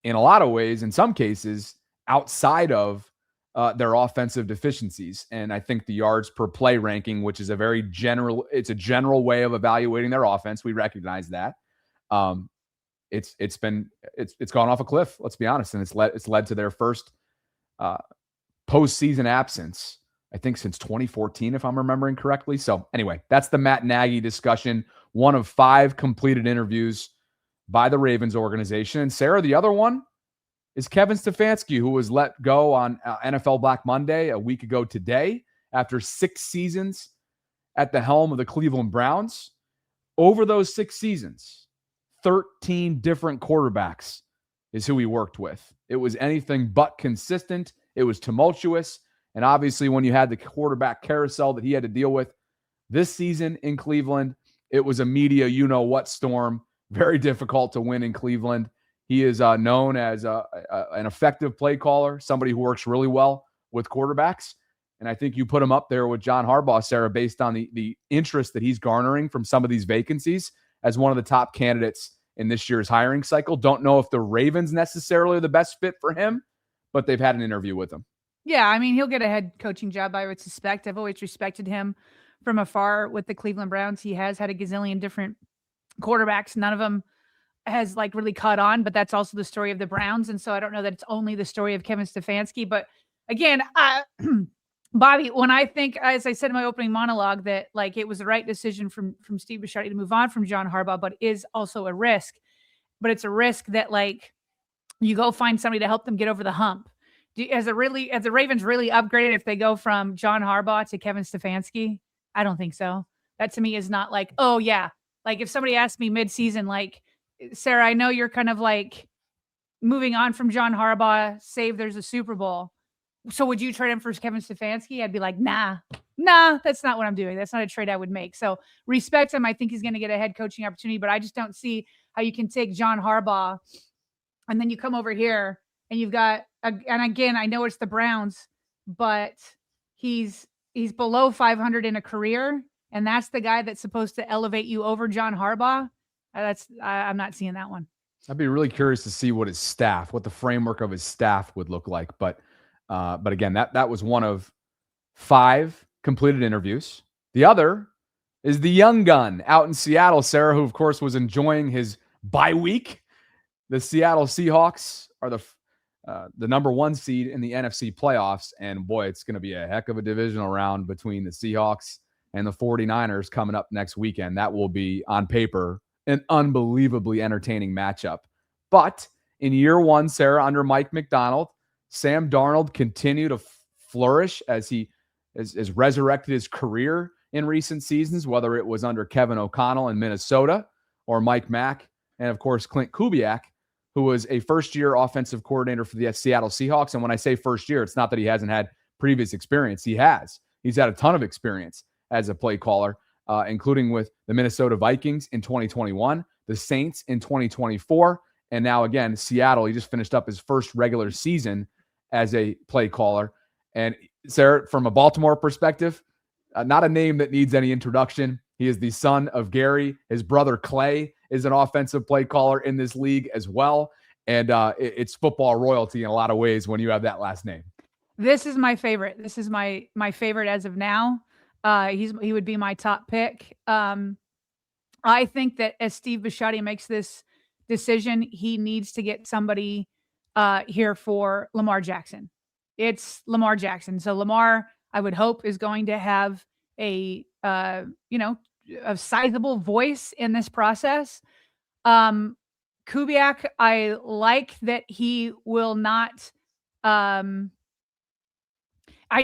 in a lot of ways, in some cases, outside of their offensive deficiencies. And I think the yards per play ranking, which is it's a general way of evaluating their offense. We recognize that. It's gone off a cliff, let's be honest. And it's led to their first postseason absence, I think, since 2014, if I'm remembering correctly. So anyway, that's the Matt Nagy discussion. One of 5 completed interviews by the Ravens organization. And Sarah, the other one is Kevin Stefanski, who was let go on NFL Black Monday a week ago today after 6 seasons at the helm of the Cleveland Browns. Over those 6 seasons, 13 different quarterbacks is who he worked with. It was anything but consistent. It was tumultuous. And obviously, when you had the quarterback carousel that he had to deal with this season in Cleveland, it was a media you-know-what storm. Very difficult to win in Cleveland. He is known as an effective play caller, somebody who works really well with quarterbacks. And I think you put him up there with John Harbaugh, Sarah, based on the interest that he's garnering from some of these vacancies, as one of the top candidates in this year's hiring cycle. Don't know if the Ravens necessarily are the best fit for him, but they've had an interview with him. Yeah, he'll get a head coaching job, I would suspect. I've always respected him from afar with the Cleveland Browns. He has had a gazillion different quarterbacks. None of them has like really caught on, but that's also the story of the Browns. And so I don't know that it's only the story of Kevin Stefanski. But again, Bobby, when I think, as I said in my opening monologue, that like it was the right decision from Steve Bisciotti to move on from John Harbaugh, but is also a risk. But it's a risk that like you go find somebody to help them get over the hump. As the Ravens really upgraded if they go from John Harbaugh to Kevin Stefanski? I don't think so. That to me is not like, oh yeah. Like if somebody asked me mid-season, like, Sarah, I know you're kind of like moving on from John Harbaugh, save there's a Super Bowl. So would you trade him for Kevin Stefanski? I'd be like, nah, that's not what I'm doing. That's not a trade I would make. So respect him. I think he's going to get a head coaching opportunity, but I just don't see how you can take John Harbaugh and then you come over here and you've got, and again, I know it's the Browns, but he's below 500 in a career. And that's the guy that's supposed to elevate you over John Harbaugh. I'm not seeing that one. I'd be really curious to see what the framework of his staff would look like. But again, that was one of 5 completed interviews. The other is the young gun out in Seattle, Sarah, who of course was enjoying his bye week. The Seattle Seahawks are the number 1 seed in the NFC playoffs. And boy, it's going to be a heck of a divisional round between the Seahawks and the 49ers coming up next weekend. That will be, on paper, an unbelievably entertaining matchup. But in year 1, Sarah, under Mike Macdonald, Sam Darnold continued to flourish as he has resurrected his career in recent seasons, whether it was under Kevin O'Connell in Minnesota or Mike Mack, and of course, Clint Kubiak, who was a first-year offensive coordinator for the Seattle Seahawks. And when I say first year, it's not that he hasn't had previous experience. He has. He's had a ton of experience as a play caller, including with the Minnesota Vikings in 2021, the Saints in 2024, and now again, Seattle. He just finished up his first regular season as a play caller. And Sarah, from a Baltimore perspective, not a name that needs any introduction. He is the son of Gary. His brother Clay is an offensive play caller in this league as well. And it's football royalty in a lot of ways when you have that last name. This is my favorite. This is my favorite as of now. He would be my top pick. I think that as Steve Bisciotti makes this decision, he needs to get somebody here for Lamar Jackson. It's Lamar Jackson. So Lamar, I would hope, is going to have a sizable voice in this process. Kubiak, I like that he will not. I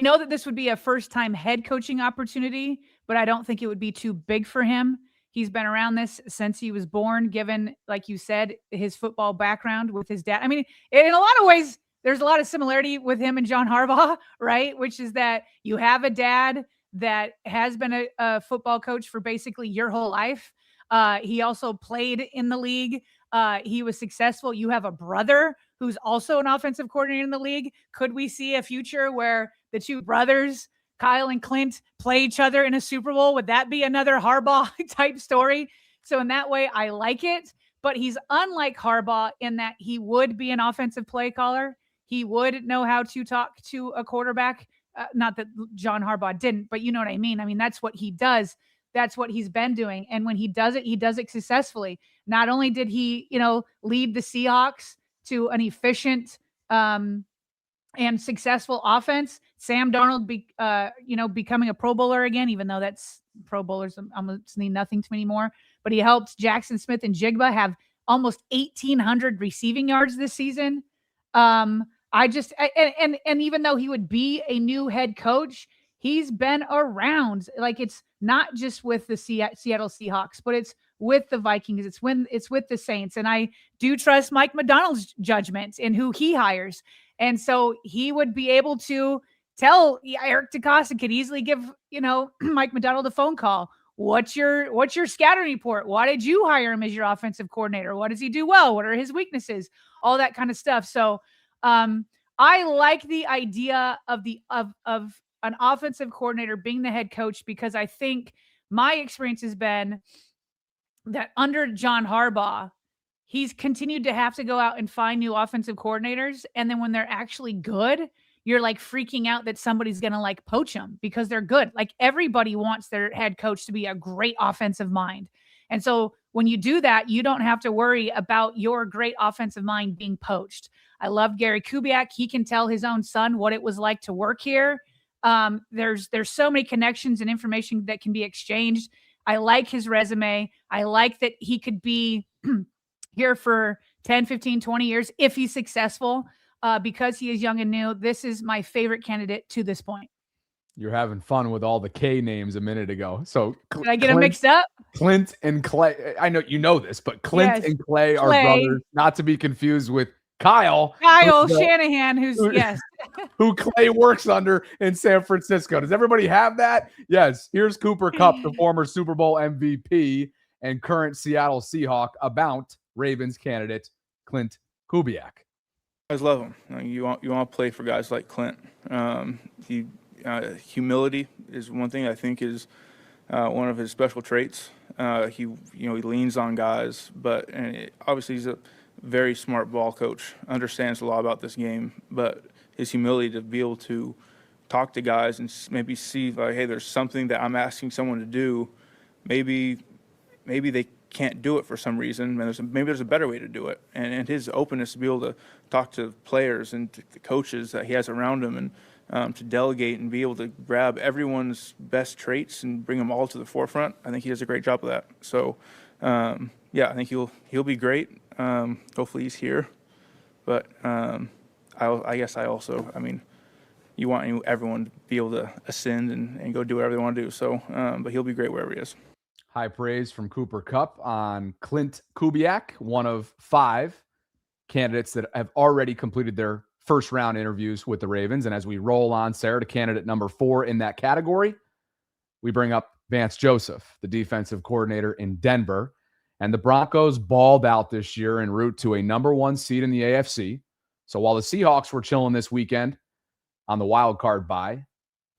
know that this would be a first-time head coaching opportunity, but I don't think it would be too big for him. He's been around this since he was born, given, like you said, his football background with his dad. I mean, in a lot of ways, there's a lot of similarity with him and John Harbaugh, right? Which is that you have a dad that has been a football coach for basically your whole life. He also played in the league. He was successful. You have a brother who's also an offensive coordinator in the league. Could we see a future where the two brothers, Kyle and Clint, play each other in a Super Bowl? Would that be another Harbaugh type story? So in that way, I like it. But he's unlike Harbaugh in that he would be an offensive play caller. He would know how to talk to a quarterback. Not that John Harbaugh didn't, but you know what I mean? I mean, that's what he does. That's what he's been doing. And when he does it successfully. Not only did he, lead the Seahawks to an efficient and successful offense, Sam Darnold, becoming a Pro Bowler again, even though that's Pro Bowlers almost mean nothing to me anymore. But he helped Jackson Smith and Jigba have almost 1,800 receiving yards this season. And even though he would be a new head coach, he's been around. Like, it's not just with the Seattle Seahawks, but it's with the Vikings. It's with the Saints. And I do trust Mike Macdonald's judgment in who he hires. And so he would be able to tell Eric DeCosta could easily give, Mike Macdonald a phone call. What's your scouting report? Why did you hire him as your offensive coordinator? What does he do well? What are his weaknesses? All that kind of stuff. So I like the idea of an offensive coordinator being the head coach, because I think my experience has been that under John Harbaugh, he's continued to have to go out and find new offensive coordinators. And then when they're actually good, you're like freaking out that somebody's going to like poach them because they're good. Like, everybody wants their head coach to be a great offensive mind. And so when you do that, you don't have to worry about your great offensive mind being poached. I love Gary Kubiak. He can tell his own son what it was like to work here. There's so many connections and information that can be exchanged. I like his resume. I like that he could be here for 10, 15, 20 years if he's successful. because he is young and new. This is my favorite candidate to this point. You're having fun with all the K names a minute ago. So did I get them mixed up? Clint and Clay. I know you know this, but Clint and Clay are brothers, not to be confused with Kyle Shanahan, who Clay works under in San Francisco. Does everybody have that? Yes. Here's Cooper Kupp, the former Super Bowl MVP and current Seattle Seahawk, about Ravens candidate Clint Kubiak. I just love him. You want to play for guys like Clint. Humility is one thing I think is one of his special traits. He leans on guys, but obviously he's a very smart ball coach, understands a lot about this game, but his humility to be able to talk to guys and maybe see, like, hey, there's something that I'm asking someone to do. Maybe they can't do it for some reason, and maybe there's a better way to do it. And his openness to be able to talk to players and to the coaches that he has around him, and to delegate and be able to grab everyone's best traits and bring them all to the forefront. I think he does a great job of that. So, I think he'll be great. Hopefully he's here, but you want everyone to be able to ascend and go do whatever they want to do. So, but he'll be great wherever he is. High praise from Cooper Kupp on Clint Kubiak, one of 5 candidates that have already completed their first round interviews with the Ravens. And as we roll on, Sarah, to candidate number 4 in that category, we bring up Vance Joseph, the defensive coordinator in Denver. And the Broncos balled out this year en route to a number 1 seed in the AFC. So while the Seahawks were chilling this weekend on the wild card bye,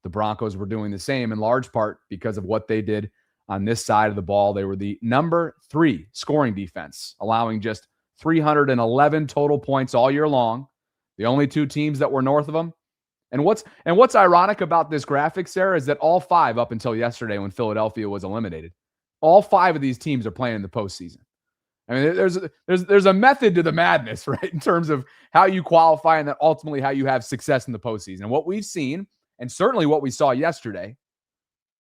the Broncos were doing the same, in large part because of what they did on this side of the ball. They were the number 3 scoring defense, allowing just 311 total points all year long. The only 2 teams that were north of them. And what's ironic about this graphic, Sarah, is that all 5 up until yesterday when Philadelphia was eliminated, all 5 of these teams are playing in the postseason. I mean, there's a method to the madness, right, in terms of how you qualify and then ultimately how you have success in the postseason. And what we've seen, and certainly what we saw yesterday,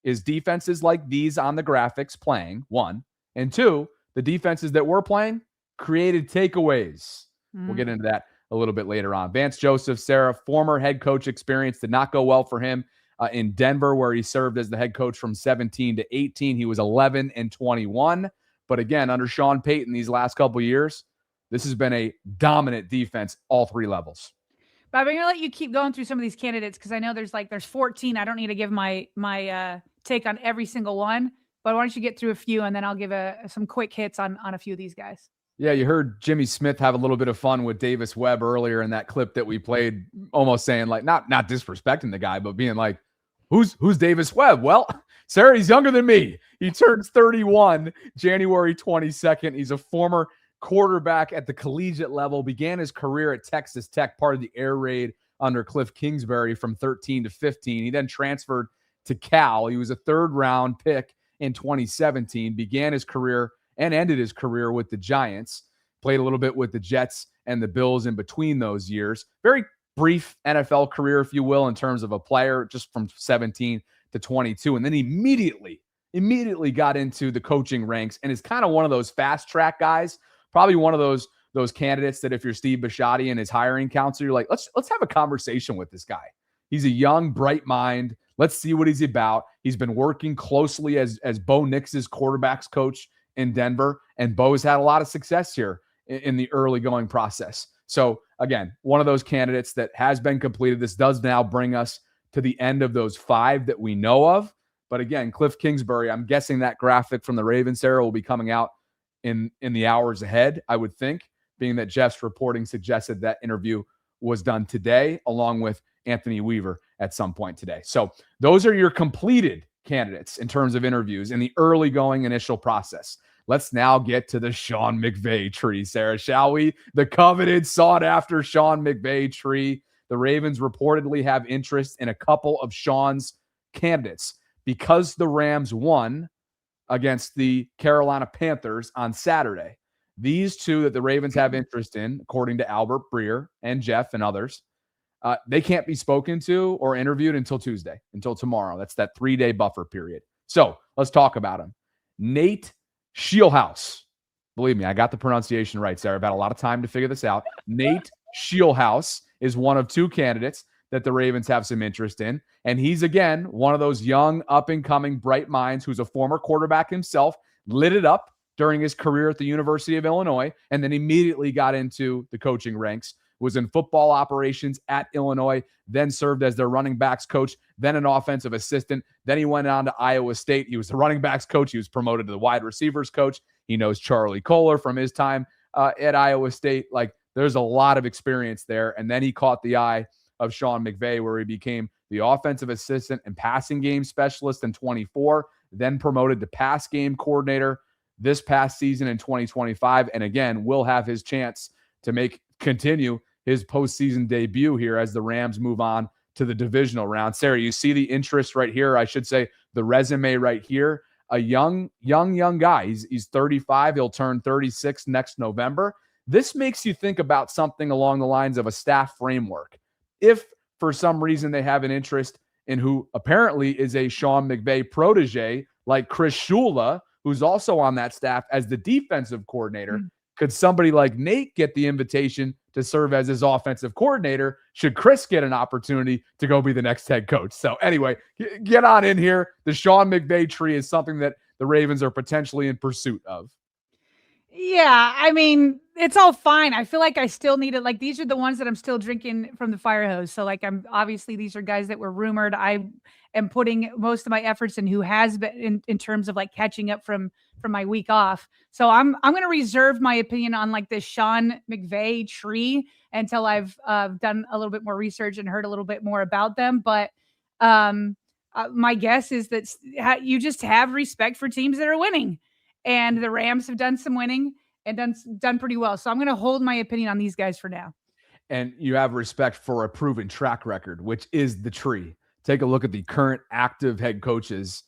is defenses like these on the graphics playing, 1, and 2, the defenses that were playing created takeaways. We'll get into that a little bit later on. Vance Joseph, Sarah, former head coach experience, did not go well for him in Denver, where he served as the head coach from 17 to 18. He was 11-21. But again, under Sean Payton these last couple of years, this has been a dominant defense, all 3 levels. Bob, I'm going to let you keep going through some of these candidates because I know there's 14. I don't need to give my take on every single one, but why don't you get through a few and then I'll give some quick hits on a few of these guys. Yeah, you heard Jimmy Smith have a little bit of fun with Davis Webb earlier in that clip that we played, almost saying, like, not disrespecting the guy, but being like, who's Davis Webb? Well, Sarah, he's younger than me. He turns 31 January 22nd. He's a former quarterback at the collegiate level, began his career at Texas Tech, part of the air raid under Cliff Kingsbury from 13 to 15. He then transferred to Cal. He was a 3rd-round pick in 2017, began his career and ended his career with the Giants, played a little bit with the Jets and the Bills in between those years. Very brief NFL career, if you will, in terms of a player, just from 17 to 22. And then immediately got into the coaching ranks and is kind of one of those fast track guys, probably one of those candidates that if you're Steve Bisciotti and his hiring counselor, you're like, let's have a conversation with this guy. He's a young, bright mind. Let's see what he's about. He's been working closely as Bo Nix's quarterbacks coach in Denver, and Bo's had a lot of success here in the early going process. So again, one of those candidates that has been completed. This does now bring us to the end of those 5 that we know of. But again, Cliff Kingsbury, I'm guessing that graphic from the Ravens era will be coming out in the hours ahead, I would think, being that Jeff's reporting suggested that interview was done today, along with Anthony Weaver at some point today. So those are your completed candidates in terms of interviews in the early going initial process. Let's now get to the Sean McVay tree, Sarah, shall we? The coveted, sought-after Sean McVay tree. The Ravens reportedly have interest in a couple of Sean's candidates because the Rams won against the Carolina Panthers on Saturday. These 2 that the Ravens have interest in, according to Albert Breer and Jeff and others, they can't be spoken to or interviewed until Tuesday, until tomorrow. That's that 3-day buffer period. So let's talk about him. Nate Scheelhaase. Believe me, I got the pronunciation right, Sarah. I've had a lot of time to figure this out. Nate Scheelhaase is one of two candidates that the Ravens have some interest in. And he's, again, one of those young, up-and-coming, bright minds who's a former quarterback himself, lit it up during his career at the University of Illinois, and then immediately got into the coaching ranks, was in football operations at Illinois, then served as their running backs coach, then an offensive assistant. Then he went on to Iowa State. He was the running backs coach. He was promoted to the wide receivers coach. He knows Charlie Kohler from his time at Iowa State. Like, there's a lot of experience there. And then he caught the eye of Sean McVay, where he became the offensive assistant and passing game specialist in 24, then promoted to pass game coordinator this past season in 2025. And again, will have his chance to continue his postseason debut here as the Rams move on to the divisional round. Sarah, you see the interest right here. I should say the resume right here. A young guy. He's 35. He'll turn 36 next November. This makes you think about something along the lines of a staff framework. If for some reason they have an interest in who apparently is a Sean McVay protege, like Chris Shula, who's also on that staff as the defensive coordinator, could somebody like Nate get the invitation to serve as his offensive coordinator? Should Chris get an opportunity to go be the next head coach? So anyway, get on in here. The Sean McVay tree is something that the Ravens are potentially in pursuit of. Yeah, I mean, it's all fine. I feel like I still need it. Like, these are the ones that I'm still drinking from the fire hose. So, like, these are guys that were rumored. I am putting most of my efforts in who has been in terms of like catching up from my week off. So I'm going to reserve my opinion on like this Sean McVay tree until I've done a little bit more research and heard a little bit more about them. But my guess is that you just have respect for teams that are winning. And the Rams have done some winning and done pretty well. So I'm going to hold my opinion on these guys for now. And you have respect for a proven track record, which is the tree. Take a look at the current active head coaches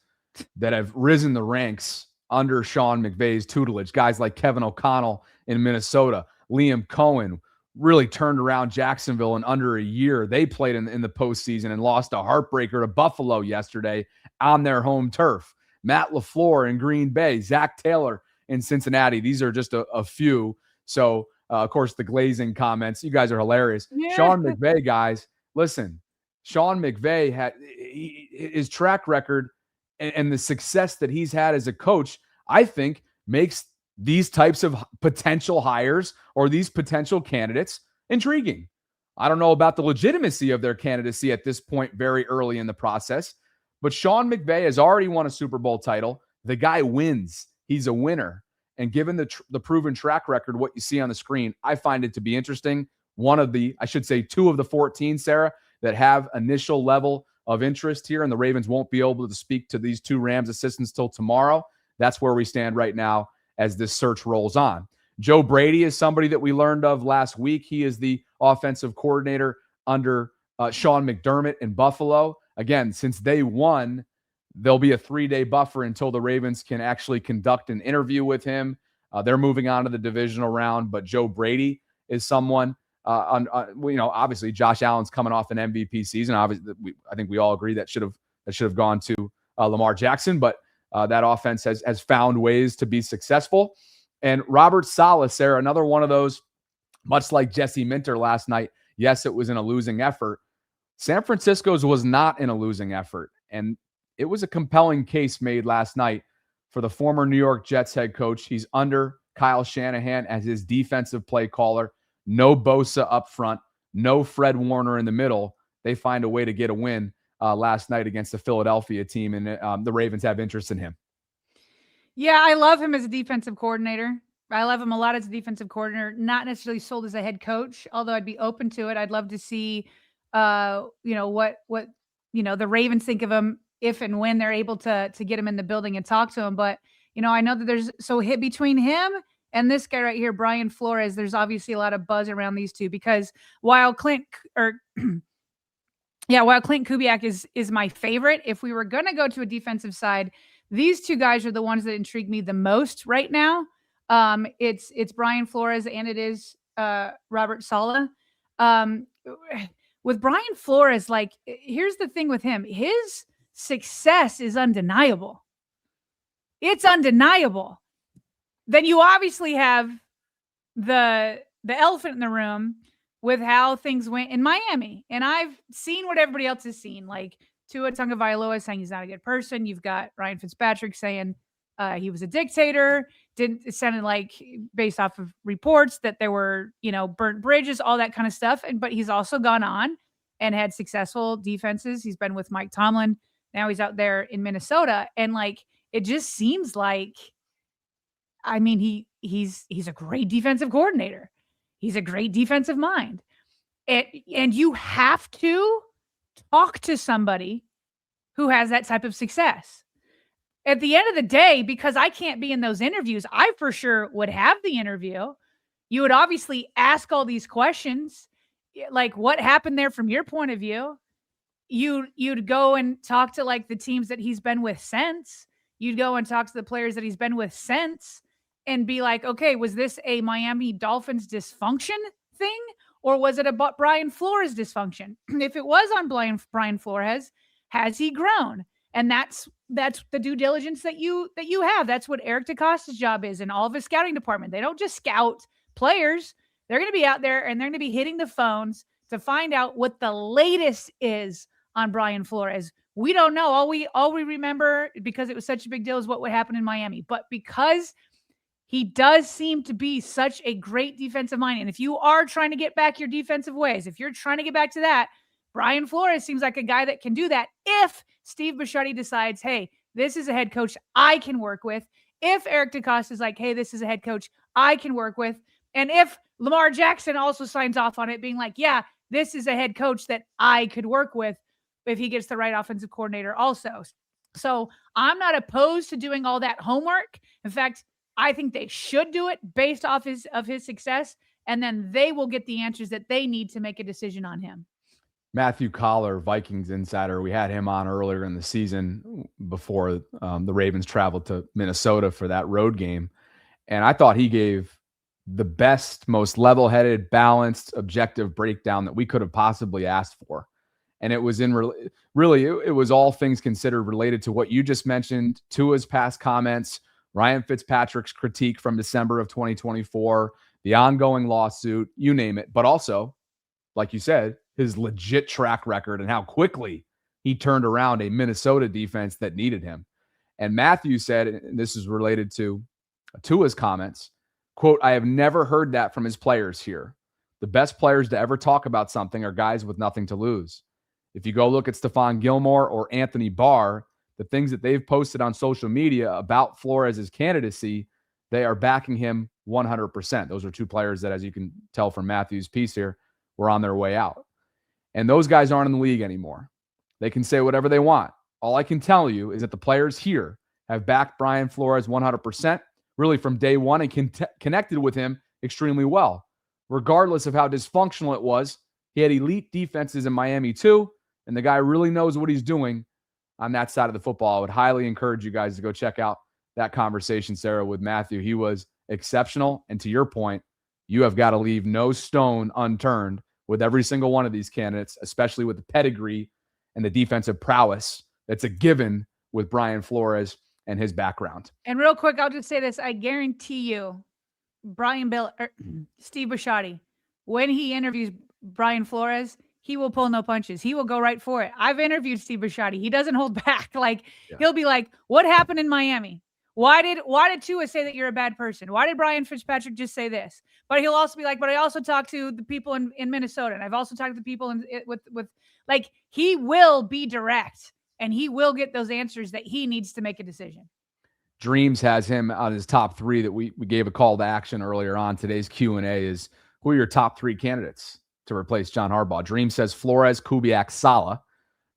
that have risen the ranks under Sean McVay's tutelage. Guys like Kevin O'Connell in Minnesota, Liam Cohen really turned around Jacksonville in under a year. They played in the postseason and lost a heartbreaker to Buffalo yesterday on their home turf. Matt LaFleur in Green Bay, Zach Taylor in Cincinnati. These are just a few. So, of course, the glazing comments. You guys are hilarious. Yeah. Sean McVay, guys, listen. Sean McVay had his track record and the success that he's had as a coach, I think, makes these types of potential hires or these potential candidates intriguing. I don't know about the legitimacy of their candidacy at this point very early in the process, but Sean McVay has already won a Super Bowl title. The guy wins. He's a winner. And given the proven track record, what you see on the screen, I find it to be interesting. Two of the 14, Sarah, that have initial level of interest here, and the Ravens won't be able to speak to these two Rams assistants till tomorrow. That's where we stand right now as this search rolls on. Joe Brady is somebody that we learned of last week. He is the offensive coordinator under Sean McDermott in Buffalo. Again, since they won, there'll be a 3-day buffer until the Ravens can actually conduct an interview with him. They're moving on to the divisional round, but Joe Brady is someone. Obviously Josh Allen's coming off an MVP season. Obviously, I think we all agree that should have gone to Lamar Jackson, but that offense has found ways to be successful. And Robert Saleh, Sarah, another one of those, much like Jesse Minter last night. Yes, it was in a losing effort. San Francisco's was not in a losing effort, and it was a compelling case made last night for the former New York Jets head coach. He's under Kyle Shanahan as his defensive play caller. No Bosa up front, no Fred Warner in the middle. They find a way to get a win last night against the Philadelphia team, and the Ravens have interest in him. Yeah, I love him as a defensive coordinator. I love him a lot as a defensive coordinator, not necessarily sold as a head coach, although I'd be open to it. I'd love to see, what the Ravens think of him if and when they're able to get him in the building and talk to him. But, I know that there's hit between him and this guy right here, Brian Flores, there's obviously a lot of buzz around these two because while Clint Kubiak is my favorite, if we were going to go to a defensive side, these two guys are the ones that intrigue me the most right now. It's Brian Flores and it is Robert Saleh. With Brian Flores, like, here's the thing with him. His success is undeniable. It's undeniable. Then you obviously have the elephant in the room, with how things went in Miami. And I've seen what everybody else has seen. Like Tua Tagovailoa saying he's not a good person. You've got Ryan Fitzpatrick saying he was a dictator. It sounded like, based off of reports, that there were, burnt bridges, all that kind of stuff. But he's also gone on and had successful defenses. He's been with Mike Tomlin. Now he's out there in Minnesota. And it just seems like, he's a great defensive coordinator. He's a great defensive mind. And you have to talk to somebody who has that type of success. At the end of the day, because I can't be in those interviews, I for sure would have the interview. You would obviously ask all these questions, like what happened there from your point of view. You'd go and talk to the teams that he's been with since. You'd go and talk to the players that he's been with since and be like, okay, was this a Miami Dolphins dysfunction thing? Or was it a Brian Flores dysfunction? If it was on Brian Flores, has he grown? And that's the due diligence that you have. That's what Eric DeCosta's job is, and all of his scouting department. They don't just scout players. They're going to be out there and they're going to be hitting the phones to find out what the latest is on Brian Flores. We don't know. All we remember, because it was such a big deal, is what would happen in Miami. But because he does seem to be such a great defensive mind, and if you are trying to get back your defensive ways, if you're trying to get back to that, Brian Flores seems like a guy that can do that if Steve Bisciotti decides, hey, this is a head coach I can work with. If Eric DeCosta is like, hey, this is a head coach I can work with. And if Lamar Jackson also signs off on it, being like, yeah, this is a head coach that I could work with if he gets the right offensive coordinator also. So I'm not opposed to doing all that homework. In fact, I think they should do it based off of his success, and then they will get the answers that they need to make a decision on him. Matthew Collar, Vikings insider, we had him on earlier in the season before the Ravens traveled to Minnesota for that road game. And I thought he gave the best, most level-headed, balanced, objective breakdown that we could have possibly asked for. And it was it was all things considered related to what you just mentioned, Tua's past comments, Ryan Fitzpatrick's critique from December of 2024, the ongoing lawsuit, you name it. But also, like you said, his legit track record and how quickly he turned around a Minnesota defense that needed him. And Matthew said, and this is related to Tua's comments, quote, I have never heard that from his players here. The best players to ever talk about something are guys with nothing to lose. If you go look at Stephon Gilmore or Anthony Barr, the things that they've posted on social media about Flores' candidacy, they are backing him 100%. Those are two players that, as you can tell from Matthew's piece here, were on their way out. And those guys aren't in the league anymore. They can say whatever they want. All I can tell you is that the players here have backed Brian Flores 100%, really from day one, and connected with him extremely well. Regardless of how dysfunctional it was, he had elite defenses in Miami too, and the guy really knows what he's doing on that side of the football. I would highly encourage you guys to go check out that conversation, Sarah, with Matthew. He was exceptional. And to your point, you have got to leave no stone unturned with every single one of these candidates, especially with the pedigree and the defensive prowess that's a given with Brian Flores and his background. And real quick, I'll just say this. I guarantee you, Steve Bisciotti, when he interviews Brian Flores, he will pull no punches. He will go right for it. I've interviewed Steve Bisciotti. He doesn't hold back. He'll be like, what happened in Miami? Why did Tua say that you're a bad person? Why did Brian Fitzpatrick just say this? But he'll also be like, but I also talked to the people in Minnesota, and I've also talked to the people he will be direct, and he will get those answers that he needs to make a decision. Dreams has him on his top three that we gave a call to action earlier on. Today's Q&A is, who are your top three candidates to replace John Harbaugh? Dream says Flores, Kubiak, Saleh.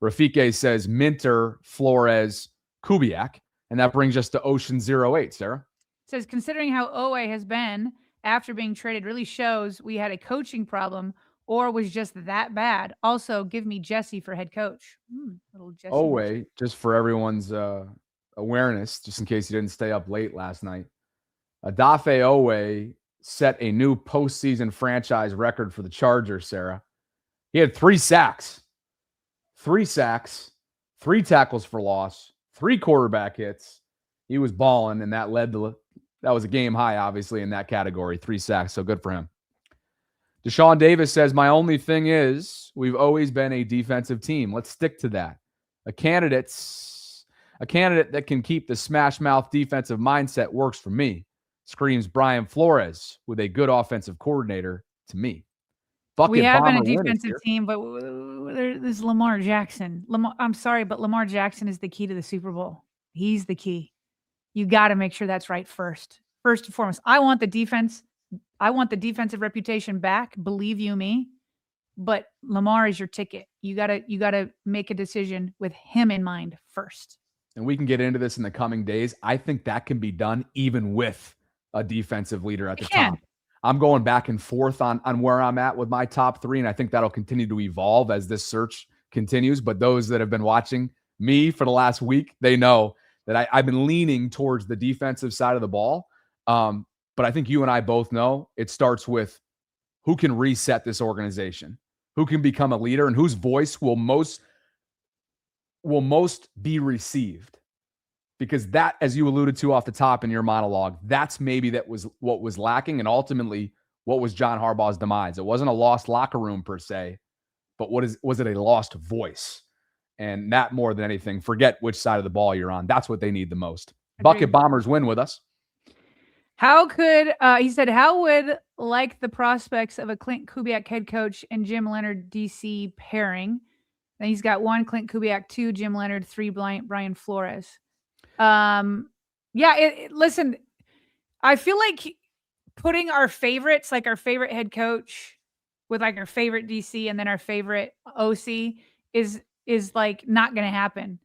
Rafike says Minter, Flores, Kubiak. And that brings us to Ocean 08, Sarah. Says, considering how Owe has been after being traded really shows we had a coaching problem or was just that bad. Also, give me Jesse for head coach. Little Jesse. Owe, just for everyone's awareness, just in case you didn't stay up late last night, Adafe Owe set a new postseason franchise record for the Chargers, Sarah. He had 3 sacks, 3 tackles for loss, 3 quarterback hits. He was balling, and that was a game high, obviously, in that category. 3 sacks, so good for him. Deshaun Davis says, my only thing is we've always been a defensive team. Let's stick to that. A candidate that can keep the smash mouth defensive mindset works for me. Screams Brian Flores with a good offensive coordinator to me. We have been a Bomber defensive team, but there's Lamar Jackson. I'm sorry, but Lamar Jackson is the key to the Super Bowl. He's the key. You got to make sure that's right first. First and foremost, I want the defense. I want the defensive reputation back. Believe you me. But Lamar is your ticket. You gotta make a decision with him in mind first. And we can get into this in the coming days. I think that can be done even with a defensive leader at the top. I'm going back and forth on where I'm at with my top 3, and I think that'll continue to evolve as this search continues. But those that have been watching me for the last week, they know that I've been leaning towards the defensive side of the ball. But I think you and I both know it starts with who can reset this organization, who can become a leader, and whose voice will most be received. Because that, as you alluded to off the top in your monologue, that's maybe that was what was lacking, and ultimately what was John Harbaugh's demise. It wasn't a lost locker room per se, but was it a lost voice? And that more than anything, forget which side of the ball you're on. That's what they need the most. Agreed. Bucket Bombers win with us. How could he said, how would like the prospects of a Clint Kubiak head coach and Jim Leonard DC pairing? And he's got 1 Clint Kubiak, 2 Jim Leonard, 3 Brian Flores. Listen, I feel like putting our favorites, like our favorite head coach with like our favorite DC and then our favorite OC is like not going to happen.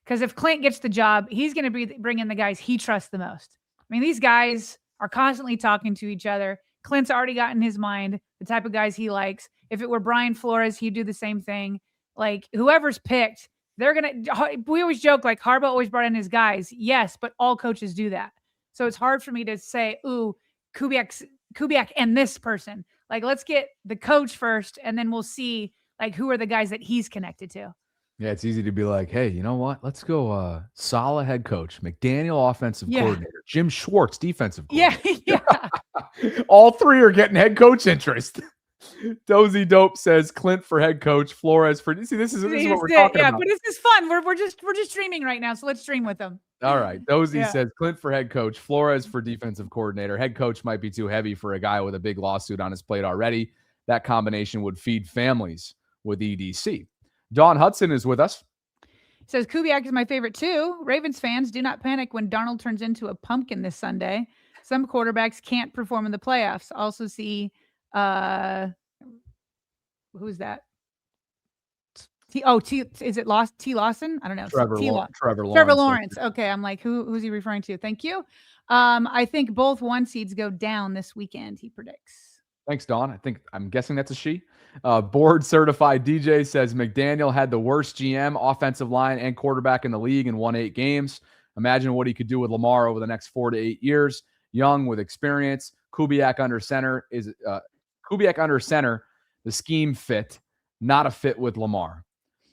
Because if Clint gets the job, he's going to bring in the guys he trusts the most. I mean, these guys are constantly talking to each other. Clint's already got in his mind the type of guys he likes. If it were Brian Flores, he'd do the same thing. Like whoever's picked, we always joke like Harbaugh always brought in his guys. Yes, but all coaches do that. So it's hard for me to say, ooh, Kubiak and this person. Like, let's get the coach first, and then we'll see like who are the guys that he's connected to. Yeah, it's easy to be like, hey, you know what? Let's go Saleh head coach, McDaniel offensive coordinator, Jim Schwartz defensive coordinator. Yeah. All 3 are getting head coach interest. Dozy Dope says Clint for head coach, Flores for this is what we're talking about. But this is fun. We're just streaming right now, so let's stream with them. All right. Dozy says Clint for head coach, Flores for defensive coordinator. Head coach might be too heavy for a guy with a big lawsuit on his plate already. That combination would feed families with EDC. Dawn Hudson is with us. Says Kubiak is my favorite too. Ravens fans, do not panic when Darnold turns into a pumpkin this Sunday. Some quarterbacks can't perform in the playoffs. Also see who's that? Is it T Lawson? I don't know. Trevor Lawrence. Okay, I'm like, who's he referring to? Thank you. I think both 1 seeds go down this weekend, he predicts. Thanks, Dawn. I'm guessing that's a she. Board certified DJ says McDaniel had the worst GM, offensive line, and quarterback in the league and won 8 games. Imagine what he could do with Lamar over the next 4 to 8 years. Young with experience. Kubiak under center. The scheme fit, not a fit with Lamar.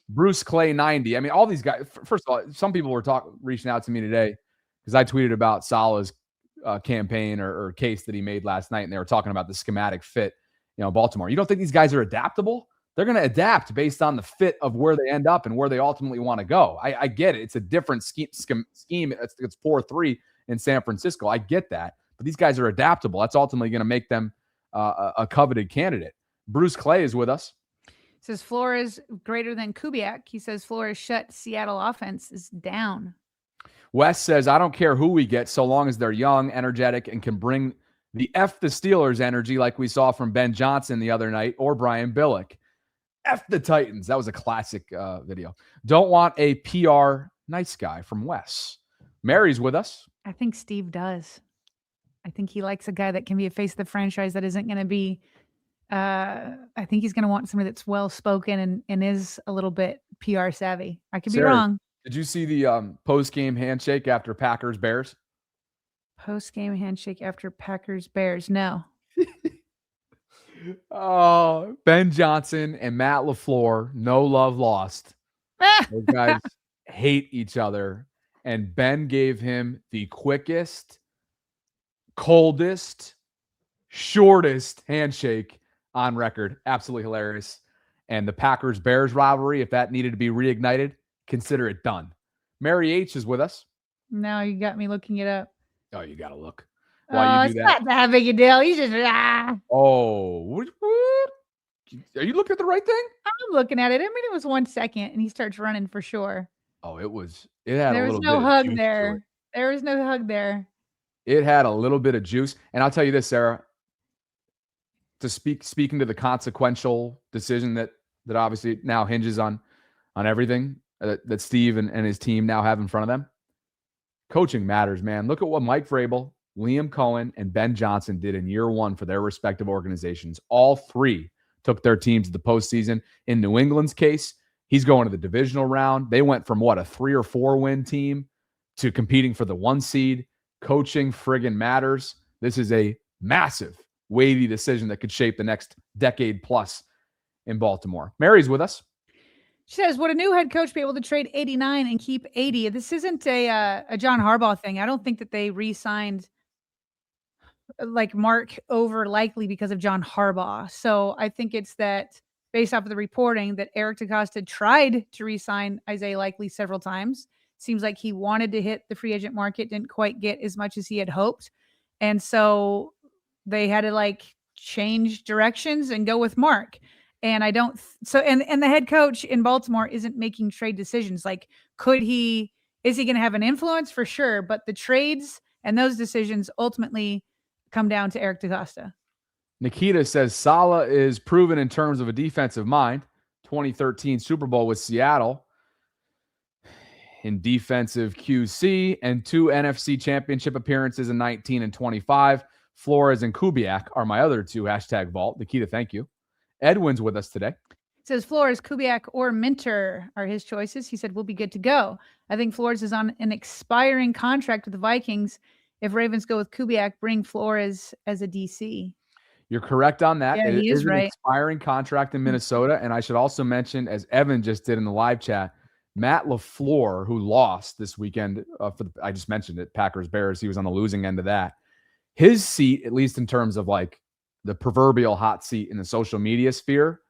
Bruce Clay 90. I mean, all these guys. First of all, some people were reaching out to me today because I tweeted about Saleh's campaign or case that he made last night, and they were talking about the schematic fit. Baltimore. You don't think these guys are adaptable? They're going to adapt based on the fit of where they end up and where they ultimately want to go. I get it. It's a different scheme. It's 4-3 in San Francisco. I get that. But these guys are adaptable. That's ultimately going to make them a coveted candidate. Bruce Clay is with us. Says Flores greater than Kubiak. He says Flores shut Seattle offense is down. Wes says, I don't care who we get so long as they're young, energetic, and can bring the F the Steelers energy like we saw from Ben Johnson the other night or Brian Billick. F the Titans. That was a classic video. Don't want a PR nice guy from Wes. Mary's with us. I think Steve does. I think he likes a guy that can be a face of the franchise that isn't going to be I think he's going to want somebody that's well-spoken and is a little bit PR savvy. I could be wrong. Did you see the post-game handshake after Packers-Bears? Post-game handshake after Packers-Bears. No. Oh, Ben Johnson and Matt LaFleur, no love lost. Those guys hate each other. And Ben gave him the quickest, coldest, shortest handshake on record. Absolutely hilarious. And the Packers-Bears rivalry, if that needed to be reignited, consider it done. Mary H is with us. Now you got me looking it up. Oh, you got to look. Oh, While you it's do that. not that big a deal. You just Oh, what? Are you looking at the right thing? I'm looking at it. I mean, it was 1 second, and he starts running for sure. Oh, it had There a was little no bit hug of juice to there. it. There was no hug there. It had a little bit of juice. And I'll tell you this, Sarah, speaking to the consequential decision that obviously now hinges on everything that Steve and his team now have in front of them. Coaching matters, man. Look at what Mike Vrabel, Liam Cohen, and Ben Johnson did in year one for their respective organizations. All three took their teams to the postseason. In New England's case, he's going to the divisional round. They went from a 3 or 4 win team to competing for the 1 seed. Coaching friggin' matters. This is a massive, weighty decision that could shape the next decade plus in Baltimore. Mary's with us. She says, would a new head coach be able to trade 89 and keep 80? This isn't a John Harbaugh thing. I don't think that they re-signed like Mark over likely because of John Harbaugh. So I think it's that based off of the reporting that Eric DeCosta tried to re-sign Isaiah Likely several times. Seems like he wanted to hit the free agent market, didn't quite get as much as he had hoped. And so they had to change directions and go with Mark. And I don't, and the head coach in Baltimore isn't making trade decisions. Is he going to have an influence? For sure. But the trades and those decisions ultimately come down to Eric DeCosta. Nikita says Saleh is proven in terms of a defensive mind. 2013 Super Bowl with Seattle in defensive QC and 2 NFC championship appearances in 19 and 25. Flores and Kubiak are my other 2 #Vault. Nikita, thank you. Edwin's with us today. It says Flores, Kubiak, or Minter are his choices. He said, we'll be good to go. I think Flores is on an expiring contract with the Vikings. If Ravens go with Kubiak, bring Flores as a DC. You're correct on that. Yeah, it he is an right. expiring contract in Minnesota. And I should also mention, as Evan just did in the live chat, Matt LaFleur, who lost this weekend, I just mentioned it, Packers-Bears, he was on the losing end of that. His seat, at least in terms of the proverbial hot seat in the social media sphere,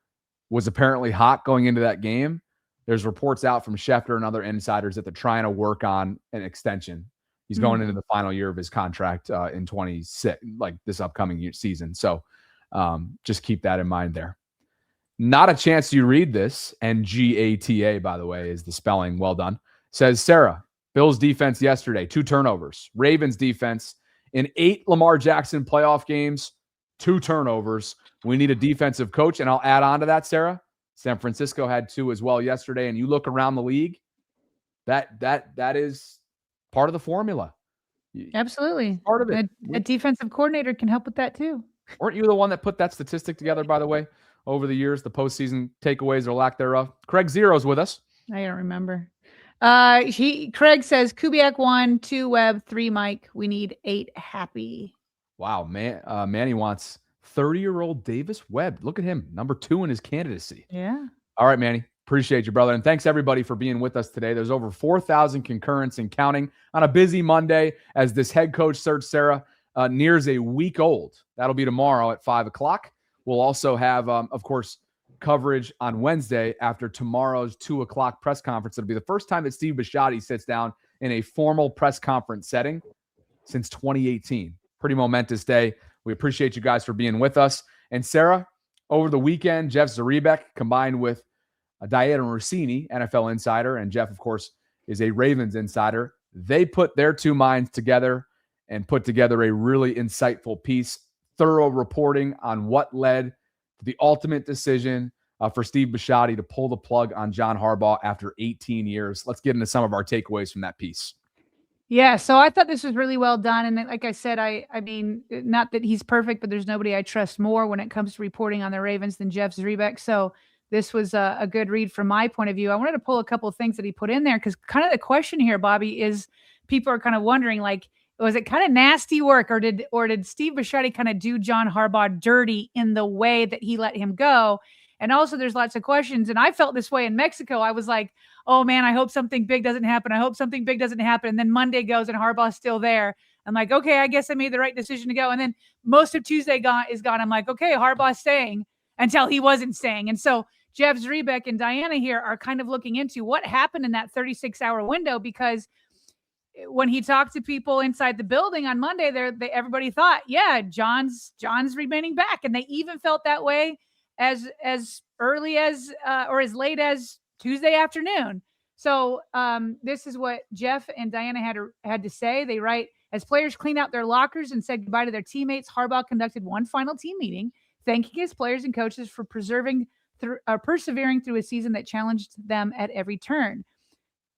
was apparently hot going into that game. There's reports out from Schefter and other insiders that they're trying to work on an extension. He's going into the final year of his contract in 26, this upcoming season. So just keep that in mind there. Not a chance you read this. NGATA, by the way, is the spelling. Well done. Says Sarah, Bills defense yesterday, 2 turnovers. Ravens defense in 8 Lamar Jackson playoff games, 2 turnovers. We need a defensive coach. And I'll add on to that, Sarah. San Francisco had 2 as well yesterday. And you look around the league, that is part of the formula. Absolutely. Part of it. A defensive coordinator can help with that too. Weren't you the one that put that statistic together, by the way, over the years, the postseason takeaways or lack thereof? Craig Zero's with us. I don't remember. Craig says Kubiak 1, 2 Webb, 3 Mike. We need 8 Happy. Wow, man. Manny wants 30-year-old Davis Webb. Look at him, number 2 in his candidacy. Yeah. All right, Manny. Appreciate you, brother. And thanks, everybody, for being with us today. There's over 4,000 concurrents and counting on a busy Monday as this head coach search, Sarah, nears a week old. That'll be tomorrow at 5 o'clock. We'll also have, of course, coverage on Wednesday after tomorrow's 2 o'clock press conference. It'll be the first time that Steve Bisciotti sits down in a formal press conference setting since 2018. Pretty momentous day. We appreciate you guys for being with us. And Sarah, over the weekend, Jeff Zrebiec combined with Diana Rossini, NFL insider, and Jeff, of course, is a Ravens insider. They put their 2 minds together and put together a really insightful piece, thorough reporting on what led to the ultimate decision for Steve Bisciotti to pull the plug on John Harbaugh after 18 years. Let's get into some of our takeaways from that piece. Yeah, so I thought this was really well done. And like I said, I mean, not that he's perfect, but there's nobody I trust more when it comes to reporting on the Ravens than Jeff Zrebiec. So this was a good read from my point of view. I wanted to pull a couple of things that he put in there because kind of the question here, Bobby, is people are kind of wondering, was it kind of nasty work or did Steve Bisciotti kind of do John Harbaugh dirty in the way that he let him go? And also there's lots of questions. And I felt this way in Mexico. I was like, oh man, I hope something big doesn't happen. I hope something big doesn't happen. And then Monday goes and Harbaugh's still there. I'm like, okay, I guess I made the right decision to go. And then most of Tuesday is gone. I'm like, okay, Harbaugh's staying. until he wasn't staying. And so Jeff Zrebiec and Diana here are kind of looking into what happened in that 36-hour window, because when he talked to people inside the building on Monday, everybody thought, yeah, John's remaining back. And they even felt that way as early as or as late as Tuesday afternoon. So this is what Jeff and Diana had to say. They write, as players cleaned out their lockers and said goodbye to their teammates, Harbaugh conducted one final team meeting, thanking his players and coaches for persevering through a season that challenged them at every turn.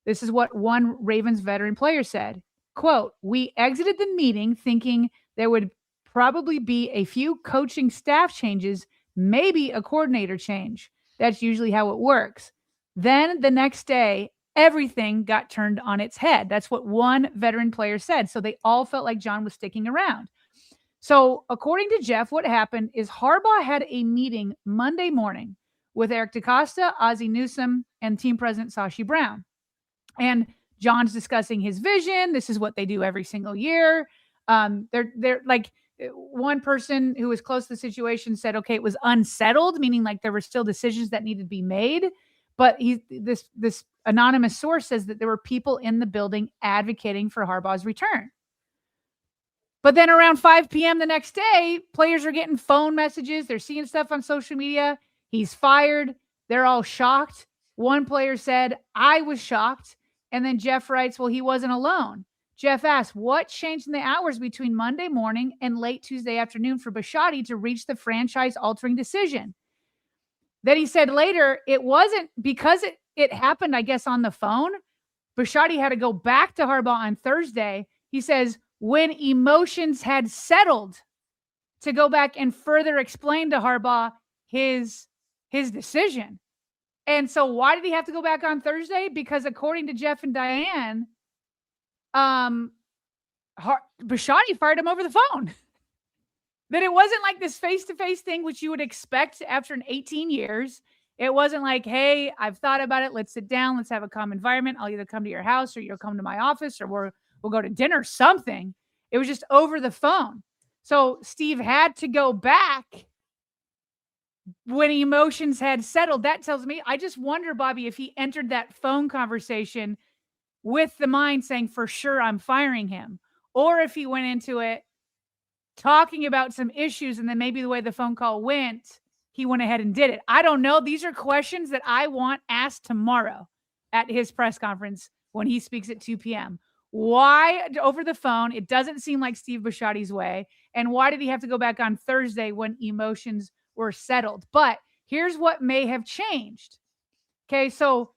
This is what one Ravens veteran player said, quote, "We exited the meeting thinking there would probably be a few coaching staff changes, maybe a coordinator change. That's usually how it works. Then the next day, everything got turned on its head." That's what one veteran player said. So they all felt like John was sticking around. So according to Jeff, what happened is Harbaugh had a meeting Monday morning with Eric DeCosta, Ozzie Newsome, and team president Sashi Brown. And John's discussing his vision. This is what they do every single year. They're like, one person who was close to the situation said, okay, it was unsettled, meaning like there were still decisions that needed to be made. But this anonymous source says that there were people in the building advocating for Harbaugh's return. But then around 5 p.m. the next day, players are getting phone messages. They're seeing stuff on social media. He's fired. They're all shocked. One player said, I was shocked. And then Jeff writes, well, he wasn't alone. Jeff asked, what changed in the hours between Monday morning and late Tuesday afternoon for Bisciotti to reach the franchise-altering decision? Then he said later, it wasn't because it happened, I guess, on the phone. Bisciotti had to go back to Harbaugh on Thursday. He says, when emotions had settled, to go back and further explain to Harbaugh his decision. And so why did he have to go back on Thursday? Because according to Jeff and Diane, Bisciotti fired him over the phone. That it wasn't like this face-to-face thing, which you would expect after 18 years. It wasn't like, hey, I've thought about it. Let's sit down. Let's have a calm environment. I'll either come to your house or you'll come to my office or we'll go to dinner, something. It was just over the phone. So Steve had to go back when emotions had settled. That tells me, I just wonder, Bobby, if he entered that phone conversation with the mind saying, for sure, I'm firing him. Or if he went into it talking about some issues and then maybe the way the phone call went, he went ahead and did it. I don't know. These are questions that I want asked tomorrow at his press conference when he speaks at 2 p.m. Why over the phone? It doesn't seem like Steve Bisciotti's way. And why did he have to go back on Thursday when emotions were settled? But here's what may have changed. Okay, so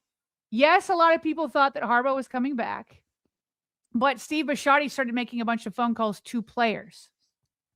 yes, a lot of people thought that Harbaugh was coming back, but Steve Bisciotti started making a bunch of phone calls to players.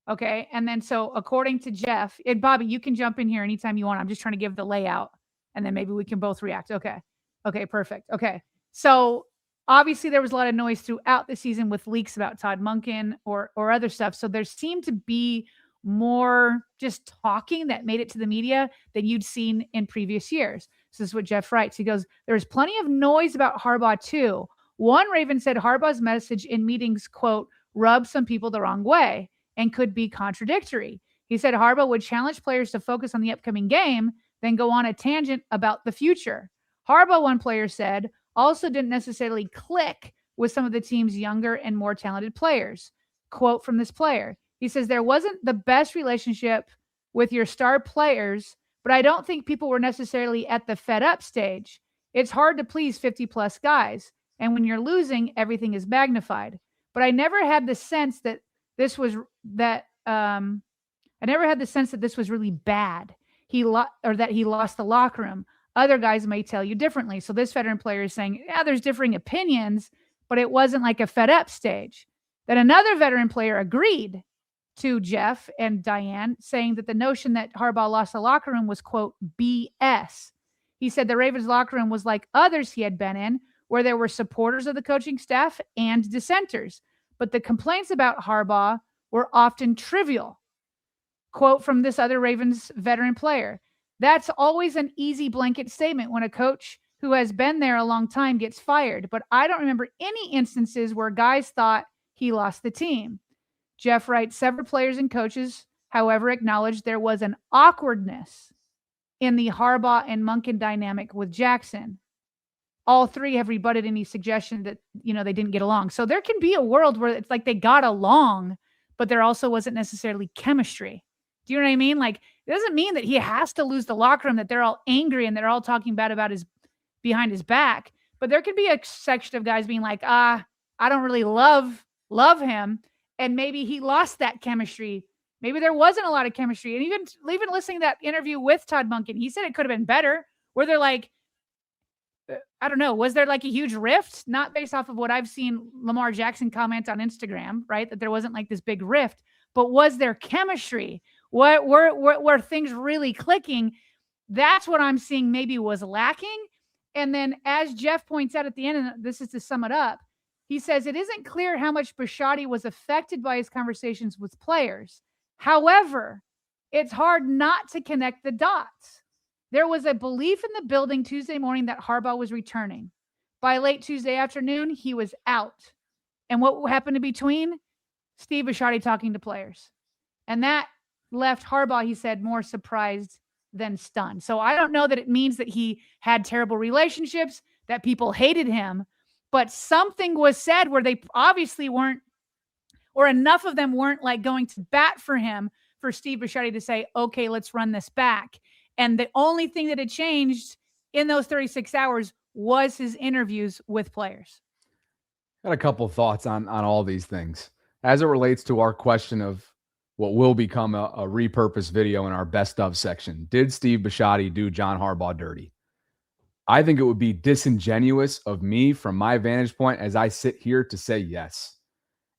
Okay, and then so according to Jeff, and Bobby, you can jump in here anytime you want. I'm just trying to give the layout, and then maybe we can both react. Okay, perfect. Okay, so obviously there was a lot of noise throughout the season with leaks about Todd Monken or other stuff. So there seemed to be more just talking that made it to the media than you'd seen in previous years. So this is what Jeff writes. He goes, there's plenty of noise about Harbaugh too. One Raven said Harbaugh's message in meetings, quote, rubbed some people the wrong way and could be contradictory. He said Harbaugh would challenge players to focus on the upcoming game, then go on a tangent about the future. Harbaugh, one player said, also didn't necessarily click with some of the team's younger and more talented players. Quote from this player. He says, there wasn't the best relationship with your star players, but I don't think people were necessarily at the fed up stage. It's hard to please 50-plus guys. And when you're losing, everything is magnified. But I never had the sense that this was really bad. That he lost the locker room. Other guys may tell you differently. So this veteran player is saying, yeah, there's differing opinions, but it wasn't like a fed up stage. Then another veteran player agreed to Jeff and Diane, saying that the notion that Harbaugh lost the locker room was, quote, BS. He said the Ravens locker room was like others he had been in, where there were supporters of the coaching staff and dissenters. But the complaints about Harbaugh were often trivial. Quote from this other Ravens veteran player. That's always an easy blanket statement when a coach who has been there a long time gets fired. But I don't remember any instances where guys thought he lost the team. Jeff writes, several players and coaches, however, acknowledged there was an awkwardness in the Harbaugh and Monken dynamic with Jackson. All three have rebutted any suggestion that, they didn't get along. So there can be a world where it's like they got along, but there also wasn't necessarily chemistry. Do you know what I mean? Like, it doesn't mean that he has to lose the locker room, that they're all angry and they're all talking bad about his behind his back. But there could be a section of guys being like, I don't really love him. And maybe he lost that chemistry. Maybe there wasn't a lot of chemistry. And even listening to that interview with Todd Monken, he said it could have been better, where they're like, I don't know, was there like a huge rift? Not based off of what I've seen Lamar Jackson comment on Instagram, right? That there wasn't like this big rift, but was there chemistry? What were things really clicking? That's what I'm seeing maybe was lacking. And then as Jeff points out at the end, and this is to sum it up, he says it isn't clear how much Bisciotti was affected by his conversations with players. However, it's hard not to connect the dots. There was a belief in the building Tuesday morning that Harbaugh was returning. By late Tuesday afternoon, he was out. And what happened in between? Steve Bisciotti talking to players. And that left Harbaugh, he said, more surprised than stunned. So I don't know that it means that he had terrible relationships, that people hated him, but something was said where they obviously weren't, or enough of them weren't like going to bat for him for Steve Bisciotti to say, okay, let's run this back. And the only thing that had changed in those 36 hours was his interviews with players. Got a couple of thoughts on all these things. As it relates to our question of what will become a repurposed video in our best of section, did Steve Bisciotti do John Harbaugh dirty? I think it would be disingenuous of me from my vantage point as I sit here to say yes.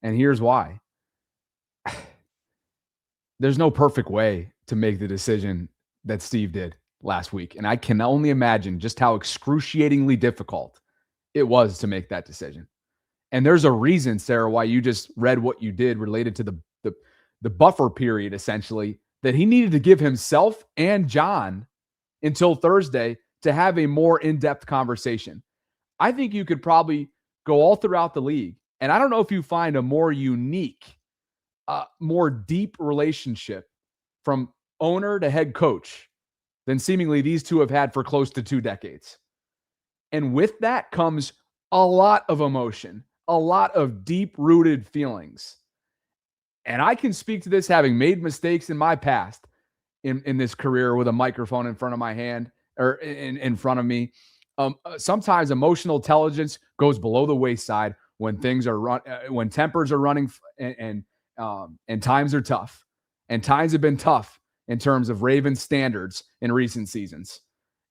And here's why. There's no perfect way to make the decision that Steve did last week. And I can only imagine just how excruciatingly difficult it was to make that decision. And there's a reason, Sarah, why you just read what you did related to the buffer period, essentially, that he needed to give himself and John until Thursday to have a more in-depth conversation. I think you could probably go all throughout the league. And I don't know if you find a more unique, more deep relationship from owner to head coach than seemingly these two have had for close to 2 decades. And with that comes a lot of emotion, a lot of deep-rooted feelings. And I can speak to this having made mistakes in my past in this career with a microphone in front of my hand or in front of me. Sometimes emotional intelligence goes below the wayside when things are when tempers are running and times are tough. And times have been tough in terms of Ravens standards in recent seasons.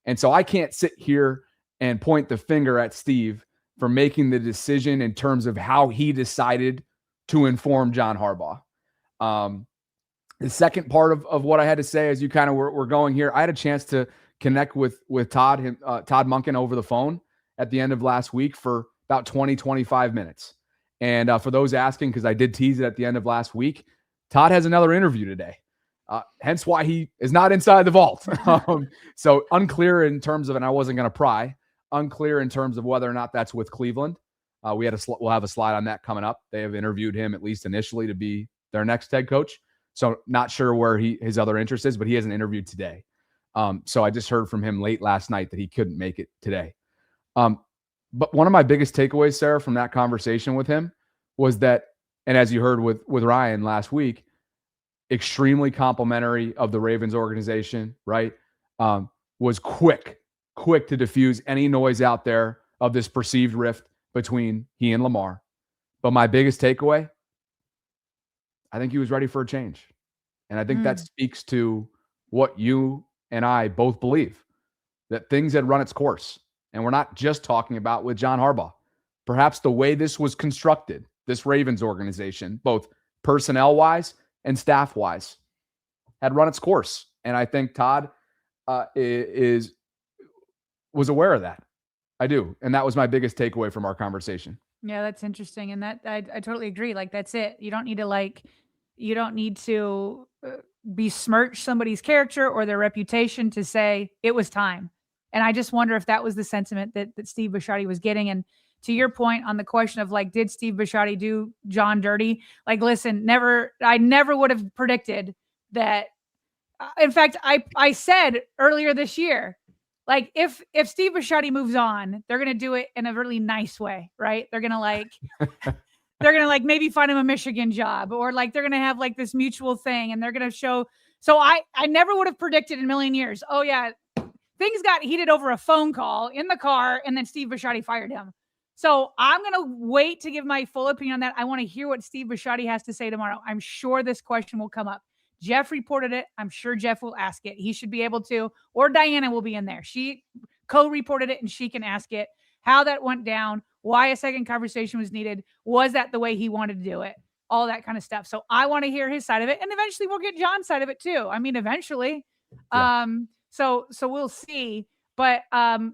And so I can't sit here and point the finger at Steve for making the decision in terms of how he decided to inform John Harbaugh. The second part of what I had to say as you kind of were going here, I had a chance to connect with Todd Monken over the phone at the end of last week for about 20, 25 minutes. And for those asking, because I did tease it at the end of last week, Todd has another interview today. Hence why he is not inside the vault. So unclear in terms of, and I wasn't going to pry, unclear in terms of whether or not that's with Cleveland. We'll have a slide on that coming up. They have interviewed him at least initially to be their next head coach. So not sure where his other interest is, but he hasn't interviewed today. So I just heard from him late last night that he couldn't make it today. But one of my biggest takeaways, Sarah, from that conversation with him was that, and as you heard with Ryan last week, extremely complimentary of the Ravens organization, right? Was quick to diffuse any noise out there of this perceived rift between he and Lamar. But my biggest takeaway, I think he was ready for a change. And I think that speaks to what you and I both believe, that things had run its course. And we're not just talking about with John Harbaugh. Perhaps the way this was constructed, this Ravens organization, both personnel-wise and staff-wise, had run its course. And I think Todd was aware of that. I do. And that was my biggest takeaway from our conversation. Yeah, that's interesting. And that I totally agree. Like, that's it. You don't need to besmirch somebody's character or their reputation to say it was time. And I just wonder if that was the sentiment that Steve Bisciotti was getting. And to your point on the question of like, did Steve Bisciotti do John dirty? Like, listen, I never would have predicted that In fact, I said earlier this year, like if Steve Bisciotti moves on, they're gonna do it in a really nice way, right? They're gonna maybe find him a Michigan job, or like they're gonna have like this mutual thing, and they're gonna show. So I never would have predicted in a million years. Oh yeah, things got heated over a phone call in the car, and then Steve Bisciotti fired him. So I'm going to wait to give my full opinion on that. I want to hear what Steve Bisciotti has to say tomorrow. I'm sure this question will come up. Jeff reported it. I'm sure Jeff will ask it. He should be able to, or Diana will be in there. She co-reported it and she can ask it, how that went down, why a second conversation was needed. Was that the way he wanted to do it? All that kind of stuff. So I want to hear his side of it. And eventually we'll get John's side of it too. I mean, eventually. Yeah. So we'll see. But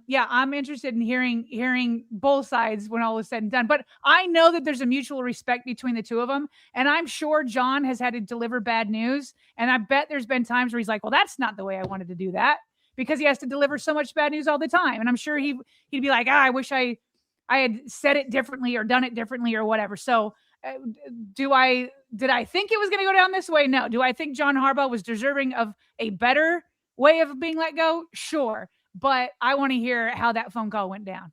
yeah, I'm interested in hearing both sides when all is said and done. But I know that there's a mutual respect between the two of them. And I'm sure John has had to deliver bad news. And I bet there's been times where he's like, well, that's not the way I wanted to do that, because he has to deliver so much bad news all the time. And I'm sure he'd be like, I wish I had said it differently or done it differently or whatever. So did I think it was going to go down this way? No. Do I think John Harbaugh was deserving of a better way of being let go? Sure. But I want to hear how that phone call went down.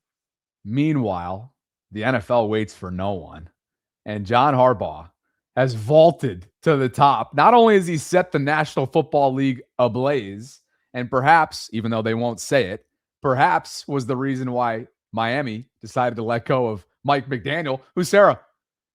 Meanwhile, the NFL waits for no one. And John Harbaugh has vaulted to the top. Not only has he set the National Football League ablaze, and perhaps, even though they won't say it, perhaps was the reason why Miami decided to let go of Mike McDaniel, who, Sarah,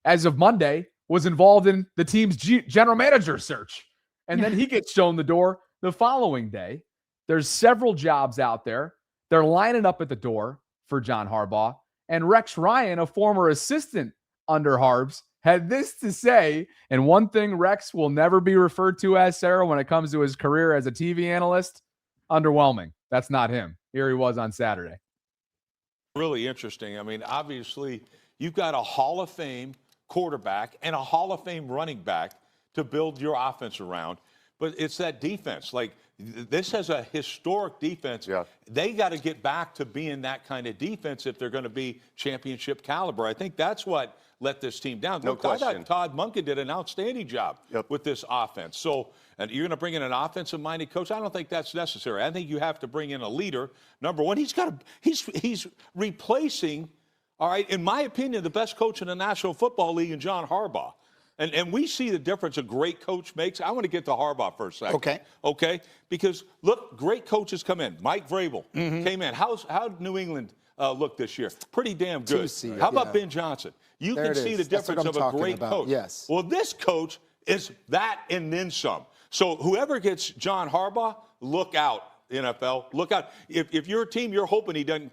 as of Monday, was involved in the team's general manager search. And then he gets shown the door the following day. There's several jobs out there. They're lining up at the door for John Harbaugh. And Rex Ryan, a former assistant under Harbs, had this to say. And one thing Rex will never be referred to as, Sarah, when it comes to his career as a TV analyst, underwhelming. That's not him. Here he was on Saturday. Really interesting. I mean, obviously, you've got a Hall of Fame quarterback and a Hall of Fame running back to build your offense around. But it's that defense. Like, this has a historic defense. Yeah. They got to get back to being that kind of defense if they're going to be championship caliber. I think that's what let this team down. No question. I thought Todd Monken did an outstanding job with this offense. So, and you're going to bring in an offensive-minded coach? I don't think that's necessary. I think you have to bring in a leader. Number one, he's replacing, all right, in my opinion, the best coach in the National Football League in John Harbaugh. And we see the difference a great coach makes. I want to get to Harbaugh for a second. Okay? Because, look, great coaches come in. Mike Vrabel came in. How'd New England look this year? Pretty damn good. How about Ben Johnson? You can see the difference of a great coach. Yes. Well, this coach is that and then some. So whoever gets John Harbaugh, look out, NFL. Look out. If you're a team, you're hoping he doesn't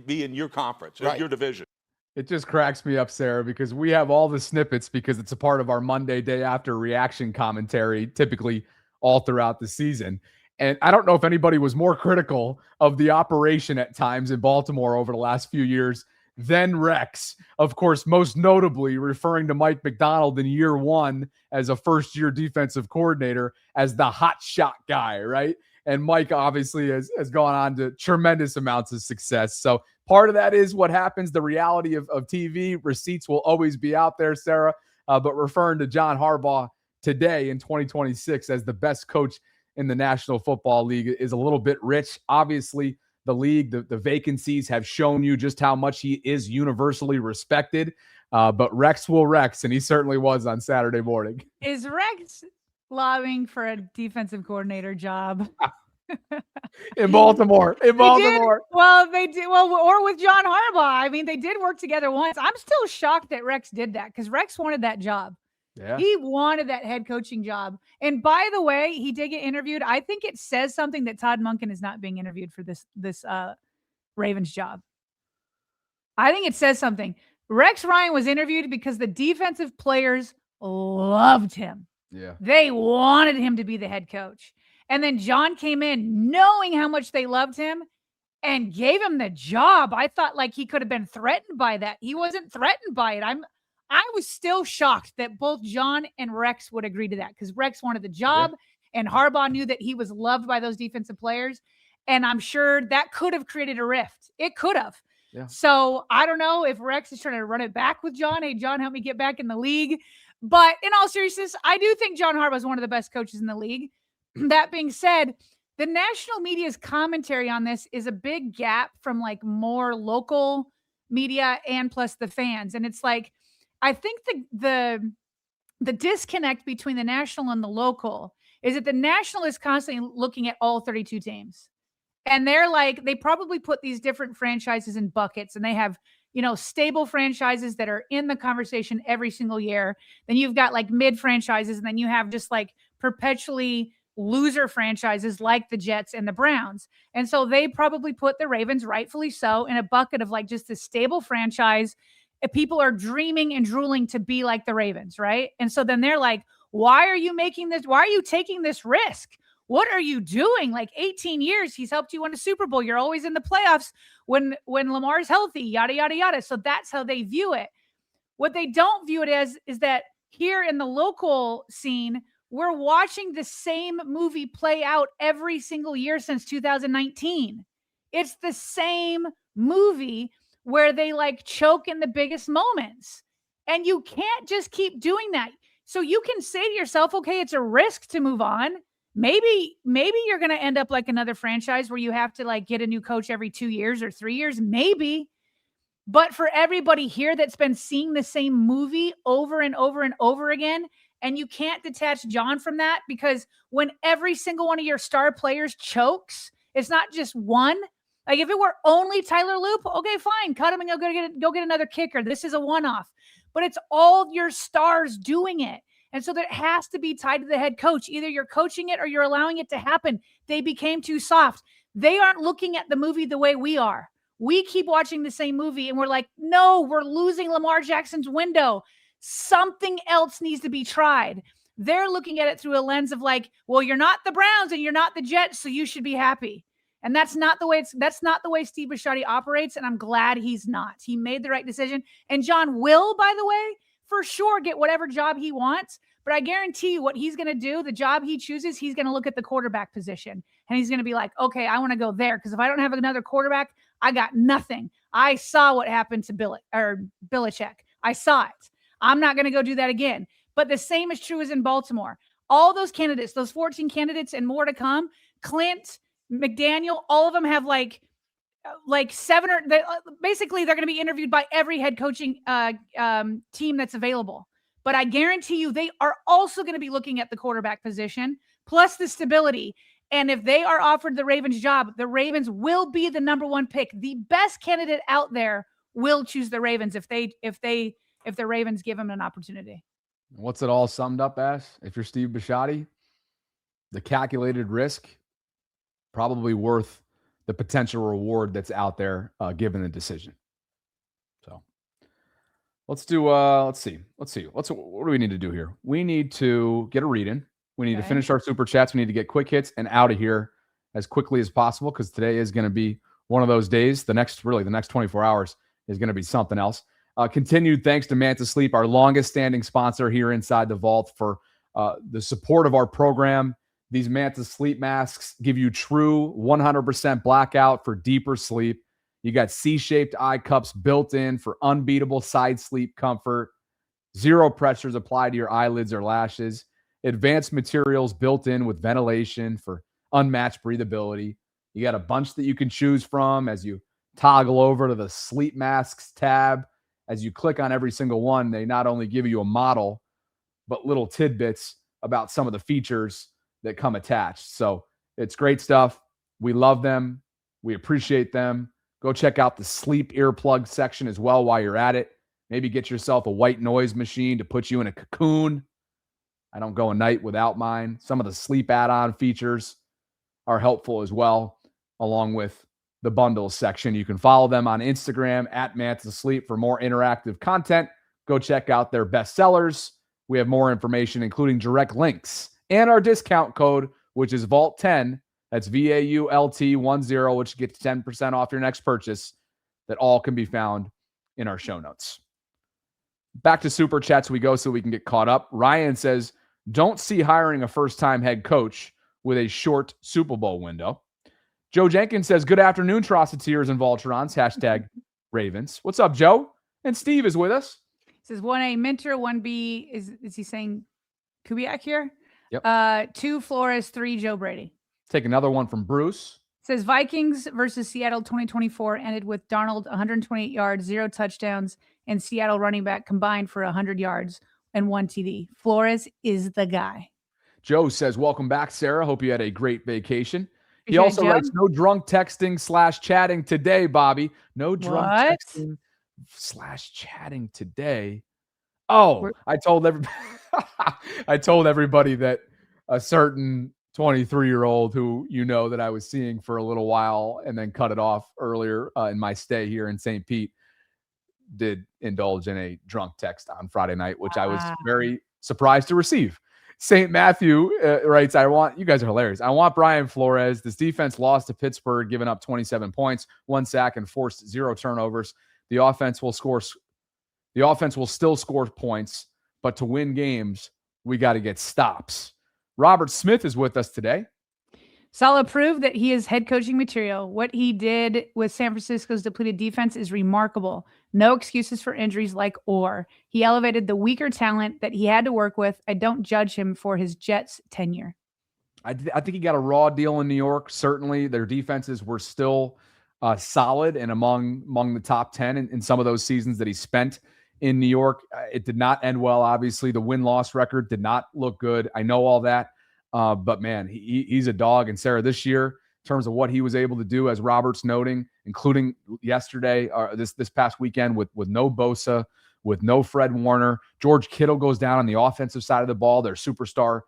be in your conference, your division. It just cracks me up, Sarah, because we have all the snippets because it's a part of our Monday day after reaction commentary, typically all throughout the season. And I don't know if anybody was more critical of the operation at times in Baltimore over the last few years than Rex. Of course, most notably referring to Mike Macdonald in year one as a first-year defensive coordinator as the hot shot guy, right? And Mike obviously has gone on to tremendous amounts of success. So part of that is what happens. The reality of TV receipts will always be out there, Sarah. But referring to John Harbaugh today in 2026 as the best coach in the National Football League is a little bit rich. Obviously, the league, the vacancies have shown you just how much he is universally respected. But Rex will Rex, and he certainly was on Saturday morning. Is Rex lobbying for a defensive coordinator job? In Baltimore. They did. Well, or with John Harbaugh. I mean, they did work together once. I'm still shocked that Rex did that because Rex wanted that job. Yeah. He wanted that head coaching job. And by the way, he did get interviewed. I think it says something that Todd Monken is not being interviewed for this Ravens job. I think it says something. Rex Ryan was interviewed because the defensive players loved him. Yeah. They wanted him to be the head coach. And then John came in knowing how much they loved him and gave him the job. I thought like he could have been threatened by that. He wasn't threatened by it. I was still shocked that both John and Rex would agree to that because Rex wanted the job and Harbaugh knew that he was loved by those defensive players. And I'm sure that could have created a rift. It could have. Yeah. So I don't know if Rex is trying to run it back with John. Hey, John, help me get back in the league. But in all seriousness, I do think John Harbaugh is one of the best coaches in the league. that being said, the national media's commentary on this is a big gap from like more local media and plus the fans. And it's like, I think the disconnect between the national and the local is that the national is constantly looking at all 32 teams. And they're like, they probably put these different franchises in buckets, and they have, stable franchises that are in the conversation every single year. Then you've got like mid franchises, and then you have just like perpetually loser franchises like the Jets and the Browns. And so they probably put the Ravens, rightfully so, in a bucket of like just a stable franchise. People are dreaming and drooling to be like the Ravens, right? And so then they're like, why are you making this? Why are you taking this risk? What are you doing? Like 18 years, he's helped you win a Super Bowl. You're always in the playoffs when Lamar's healthy, yada, yada, yada. So that's how they view it. What they don't view it as is that here in the local scene, we're watching the same movie play out every single year since 2019. It's the same movie where they like choke in the biggest moments. And you can't just keep doing that. So you can say to yourself, okay, it's a risk to move on. Maybe you're going to end up like another franchise where you have to like get a new coach every 2 years or 3 years, maybe. But for everybody here that's been seeing the same movie over and over and over again, and you can't detach John from that, because when every single one of your star players chokes, it's not just one. Like if it were only Tyler Loop, okay, fine, cut him and go get another kicker. This is a one-off. But it's all your stars doing it. And so that has to be tied to the head coach. Either you're coaching it or you're allowing it to happen. They became too soft. They aren't looking at the movie the way we are. We keep watching the same movie and we're like, no, we're losing Lamar Jackson's window. Something else needs to be tried. They're looking at it through a lens of like, well, you're not the Browns and you're not the Jets, so you should be happy. And that's not the way Steve Bisciotti operates. And I'm glad he's not. He made the right decision. And John will, by the way, for sure get whatever job he wants. But I guarantee you what he's going to do, the job he chooses, he's going to look at the quarterback position. And he's going to be like, okay, I want to go there. Because if I don't have another quarterback, I got nothing. I saw what happened to Belichick. I saw it. I'm not going to go do that again. But the same is true as in Baltimore. All those candidates, those 14 candidates and more to come, Clint, McDaniel, all of them have like seven or basically they're going to be interviewed by every head coaching team that's available. But I guarantee you they are also going to be looking at the quarterback position plus the stability. And if they are offered the Ravens job, the Ravens will be the number one pick. The best candidate out there will choose the Ravens if the Ravens give them an opportunity. What's it all summed up as? If you're Steve Bisciotti, the calculated risk probably worth the potential reward that's out there given the decision. So let's see. What do we need to do here? We need to get a read in. We need to finish our super chats. We need to get quick hits and out of here as quickly as possible, because today is going to be one of those days. The next 24 hours is going to be something else. Continued thanks to Manta Sleep, our longest standing sponsor here inside the Vault, for the support of our program. These Manta Sleep masks give you true 100% blackout for deeper sleep. You got C-shaped eye cups built in for unbeatable side sleep comfort. Zero pressures applied to your eyelids or lashes. Advanced materials built in with ventilation for unmatched breathability. You got a bunch that you can choose from as you toggle over to the sleep masks tab. As you click on every single one, they not only give you a model, but little tidbits about some of the features that come attached. So it's great stuff. We love them. We appreciate them. Go check out the sleep earplug section as well while you're at it. Maybe get yourself a white noise machine to put you in a cocoon. I don't go a night without mine. Some of the sleep add-on features are helpful as well, along with the bundles section. You can follow them on Instagram at Manta Sleep for more interactive content. Go check out their best sellers. We have more information, including direct links and our discount code, which is VAULT10. That's VAULT10, which gets 10% off your next purchase. That all can be found in our show notes. Back to super chats we go so we can get caught up. Ryan says, don't see hiring a first-time head coach with a short Super Bowl window. Joe Jenkins says, good afternoon, Trosseteers and Voltrons, hashtag Ravens. What's up, Joe? And Steve is with us. It says 1A Minter, 1B, is he saying Kubiak here? Yep. 2 Flores, 3 Joe Brady. Take another one from Bruce. Says Vikings versus Seattle 2024 ended with Darnold 128 yards, 0 touchdowns, and Seattle running back combined for 100 yards and 1 TD. Flores is the guy. Joe says, welcome back, Sarah. Hope you had a great vacation. He Appreciate also it, Joe. writes, no drunk texting / chatting today, Bobby. No drunk What? texting / chatting today. Oh, I told everybody that a certain 23-year-old who that I was seeing for a little while and then cut it off earlier in my stay here in St. Pete did indulge in a drunk text on Friday night, which I was very surprised to receive. St. Matthew writes, you guys are hilarious. I want Brian Flores. This defense lost to Pittsburgh, giving up 27 points, 1 sack, and forced 0 turnovers. The offense will still score points, but to win games, we got to get stops. Robert Smith is with us today. Saleh proved that he is head coaching material. What he did with San Francisco's depleted defense is remarkable. No excuses for injuries like Orr. He elevated the weaker talent that he had to work with. I don't judge him for his Jets tenure. I think he got a raw deal in New York. Certainly, their defenses were still solid and among the top 10 in some of those seasons that he spent in New York. It did not end well. Obviously, the win-loss record did not look good. I know all that. But man, he's a dog. And Sarah, this year, in terms of what he was able to do, as Robert's noting, including yesterday, this past weekend with no Bosa, with no Fred Warner, George Kittle goes down on the offensive side of the ball, their superstar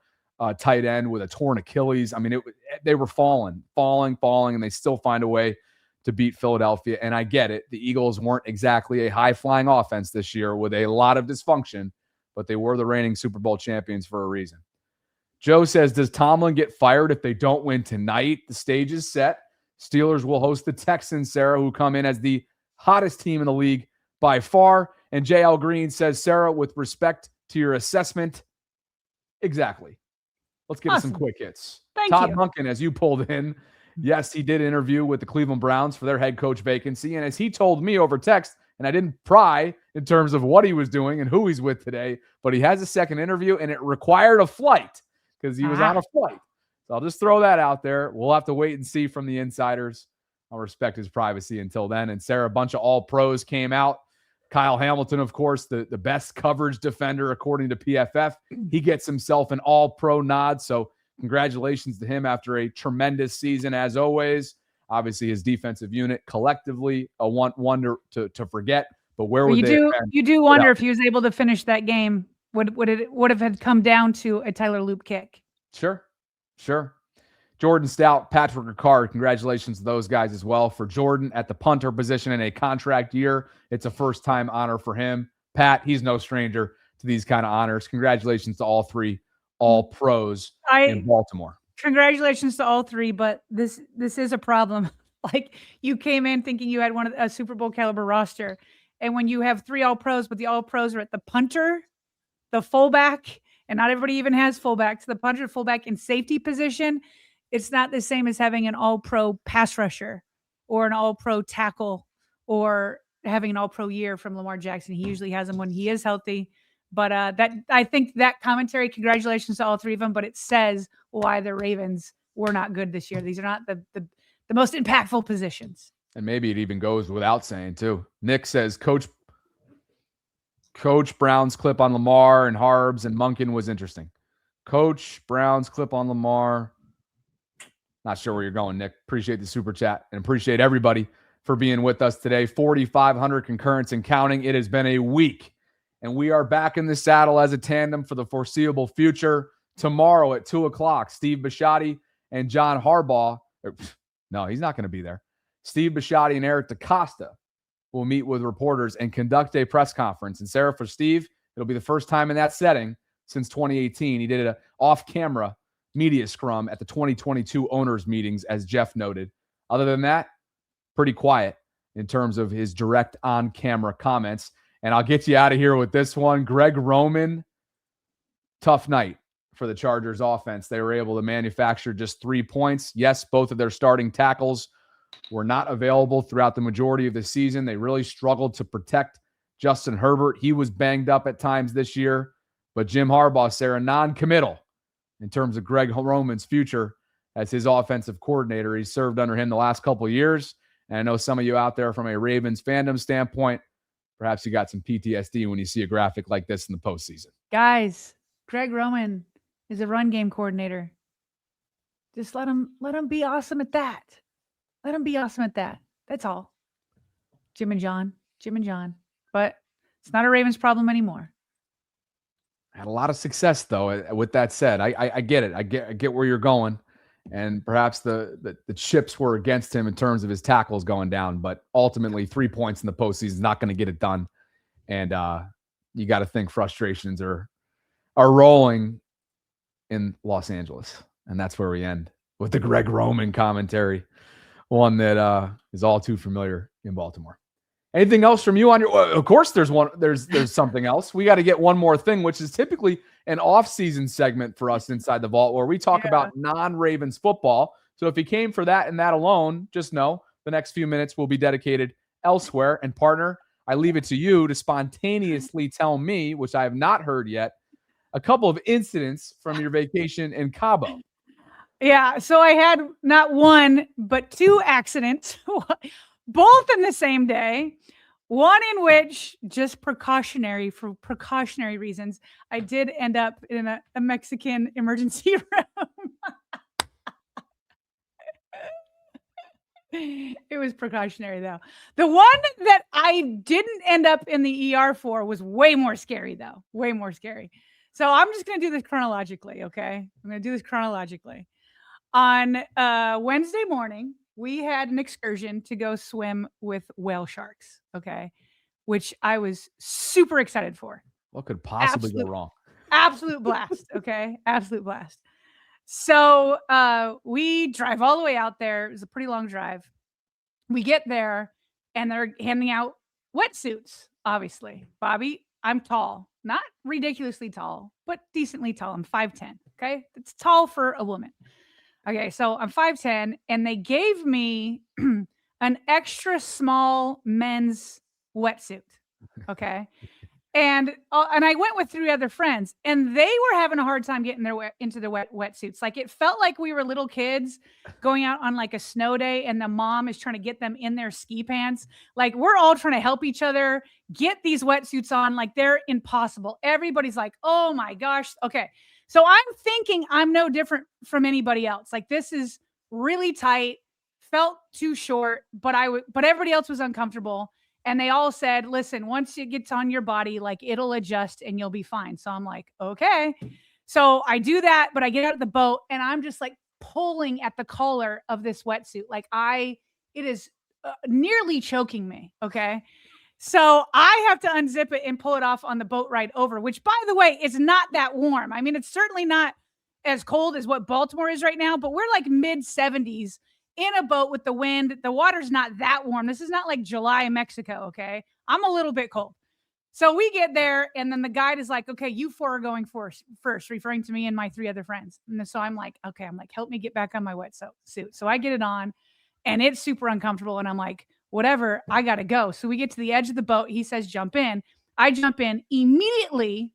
tight end with a torn Achilles. I mean, they were falling, and they still find a way to beat Philadelphia. And I get it. The Eagles weren't exactly a high-flying offense this year with a lot of dysfunction, but they were the reigning Super Bowl champions for a reason. Joe says, does Tomlin get fired if they don't win tonight? The stage is set. Steelers will host the Texans, Sarah, who come in as the hottest team in the league by far. And JL Green says, Sarah, with respect to your assessment, exactly. Let's give it some quick hits. Thank Todd you. Monken, as you pulled in, yes, he did interview with the Cleveland Browns for their head coach vacancy. And as he told me over text, and I didn't pry in terms of what he was doing and who he's with today, but he has a second interview, and it required a flight because he was on a flight. So I'll just throw that out there. We'll have to wait and see from the insiders. I'll respect his privacy until then. And Sarah, a bunch of all-pros came out. Kyle Hamilton, of course, the best coverage defender according to PFF. He gets himself an all-pro nod. So congratulations to him after a tremendous season, as always. Obviously, his defensive unit collectively a wonder to forget. But where would they have been? You do wonder if he was able to finish that game. Would it have come down to a Tyler Loop kick? Sure. Jordan Stout, Patrick Ricard, congratulations to those guys as well. For Jordan at the punter position in a contract year, it's a first-time honor for him. Pat, he's no stranger to these kind of honors. Congratulations to all three all-pros in Baltimore. Congratulations to all three, but this is a problem. Like, you came in thinking you had a Super Bowl caliber roster, and when you have 3 all-pros, but the all-pros are at the punter, the fullback, and not everybody even has fullbacks, the punter, fullback, and safety position, it's not the same as having an all-pro pass rusher or an all-pro tackle or having an all-pro year from Lamar Jackson. He usually has them when he is healthy. But I think that commentary, congratulations to all 3 of them, but it says why the Ravens were not good this year. These are not the most impactful positions. And maybe it even goes without saying, too. Nick says, Coach Brown's clip on Lamar and Harbs and Monken was interesting. Coach Brown's clip on Lamar. Not sure where you're going, Nick. Appreciate the super chat and appreciate everybody for being with us today. 4,500 concurrents and counting. It has been a week, and we are back in the saddle as a tandem for the foreseeable future. Tomorrow at 2 o'clock, Steve Bisciotti and John Harbaugh. No, he's not going to be there. Steve Bisciotti and Eric DaCosta will meet with reporters and conduct a press conference. And Sarah, for Steve, it'll be the first time in that setting since 2018. He did an off-camera media scrum at the 2022 owners meetings, as Jeff noted. Other than that, pretty quiet in terms of his direct on-camera comments. And I'll get you out of here with this one. Greg Roman, tough night for the Chargers offense. They were able to manufacture just 3 points. Yes, both of their starting tackles were not available throughout the majority of the season. They really struggled to protect Justin Herbert. He was banged up at times this year. But Jim Harbaugh, Sarah, non-committal in terms of Greg Roman's future as his offensive coordinator. He's served under him the last couple of years. And I know some of you out there from a Ravens fandom standpoint, perhaps you got some PTSD when you see a graphic like this in the postseason. Guys, Greg Roman is a run game coordinator. Just let him be awesome at that. Let him be awesome at that. That's all. Jim and John. But it's not a Ravens problem anymore. Had a lot of success, though. With that said, I get it. I get where you're going. And perhaps the chips were against him in terms of his tackles going down. But ultimately, 3 points in the postseason is not going to get it done. And you got to think frustrations are rolling in Los Angeles. And that's where we end with the Greg Roman commentary, one that is all too familiar in Baltimore. Anything else from you on your? Of course, there's something else. We got to get one more thing, which is typically an off-season segment for us inside the vault, where we talk about non-Ravens football. So if you came for that and that alone, just know the next few minutes will be dedicated elsewhere. And partner, I leave it to you to spontaneously tell me, which I have not heard yet, a couple of incidents from your vacation in Cabo. Yeah, so I had not one, but 2 accidents, both in the same day. One in which, just for precautionary reasons, I did end up in a Mexican emergency room. It was precautionary, though. The one that I didn't end up in the ER for was way more scary, though. Way more scary. So I'm just going to do this chronologically, okay? I'm going to do this chronologically. On Wednesday morning, we had an excursion to go swim with whale sharks, okay? Which I was super excited for. What could possibly go wrong? Absolute blast, okay? Absolute blast. So we drive all the way out there. It was a pretty long drive. We get there, and they're handing out wetsuits, obviously. Bobby, I'm tall. Not ridiculously tall, but decently tall. I'm 5'10", okay? It's tall for a woman. Okay, so I'm 5'10", and they gave me an extra small men's wetsuit, okay? And I went with 3 other friends, and they were having a hard time getting into the wetsuits. Like, it felt like we were little kids going out on like a snow day, and the mom is trying to get them in their ski pants. Like, we're all trying to help each other get these wetsuits on. Like, they're impossible. Everybody's like, oh my gosh. Okay. So I'm thinking I'm no different from anybody else. Like, this is really tight, felt too short, but everybody else was uncomfortable. And they all said, listen, once it gets on your body, like, it'll adjust and you'll be fine. So I'm like, okay. So I do that, but I get out of the boat and I'm just like pulling at the collar of this wetsuit. Like, it is nearly choking me. Okay. So I have to unzip it and pull it off on the boat ride over, which, by the way, is not that warm. I mean, it's certainly not as cold as what Baltimore is right now, but we're like mid 70s in a boat with the wind. The water's not that warm. This is not like July in Mexico, okay? I'm a little bit cold. So we get there, and then the guide is like, okay, you 4 are going first, referring to me and my 3 other friends. And so I'm like, okay, help me get back on my wetsuit. So I get it on, and it's super uncomfortable, and I'm like, whatever, I got to go. So we get to the edge of the boat. He says, jump in. I jump in, immediately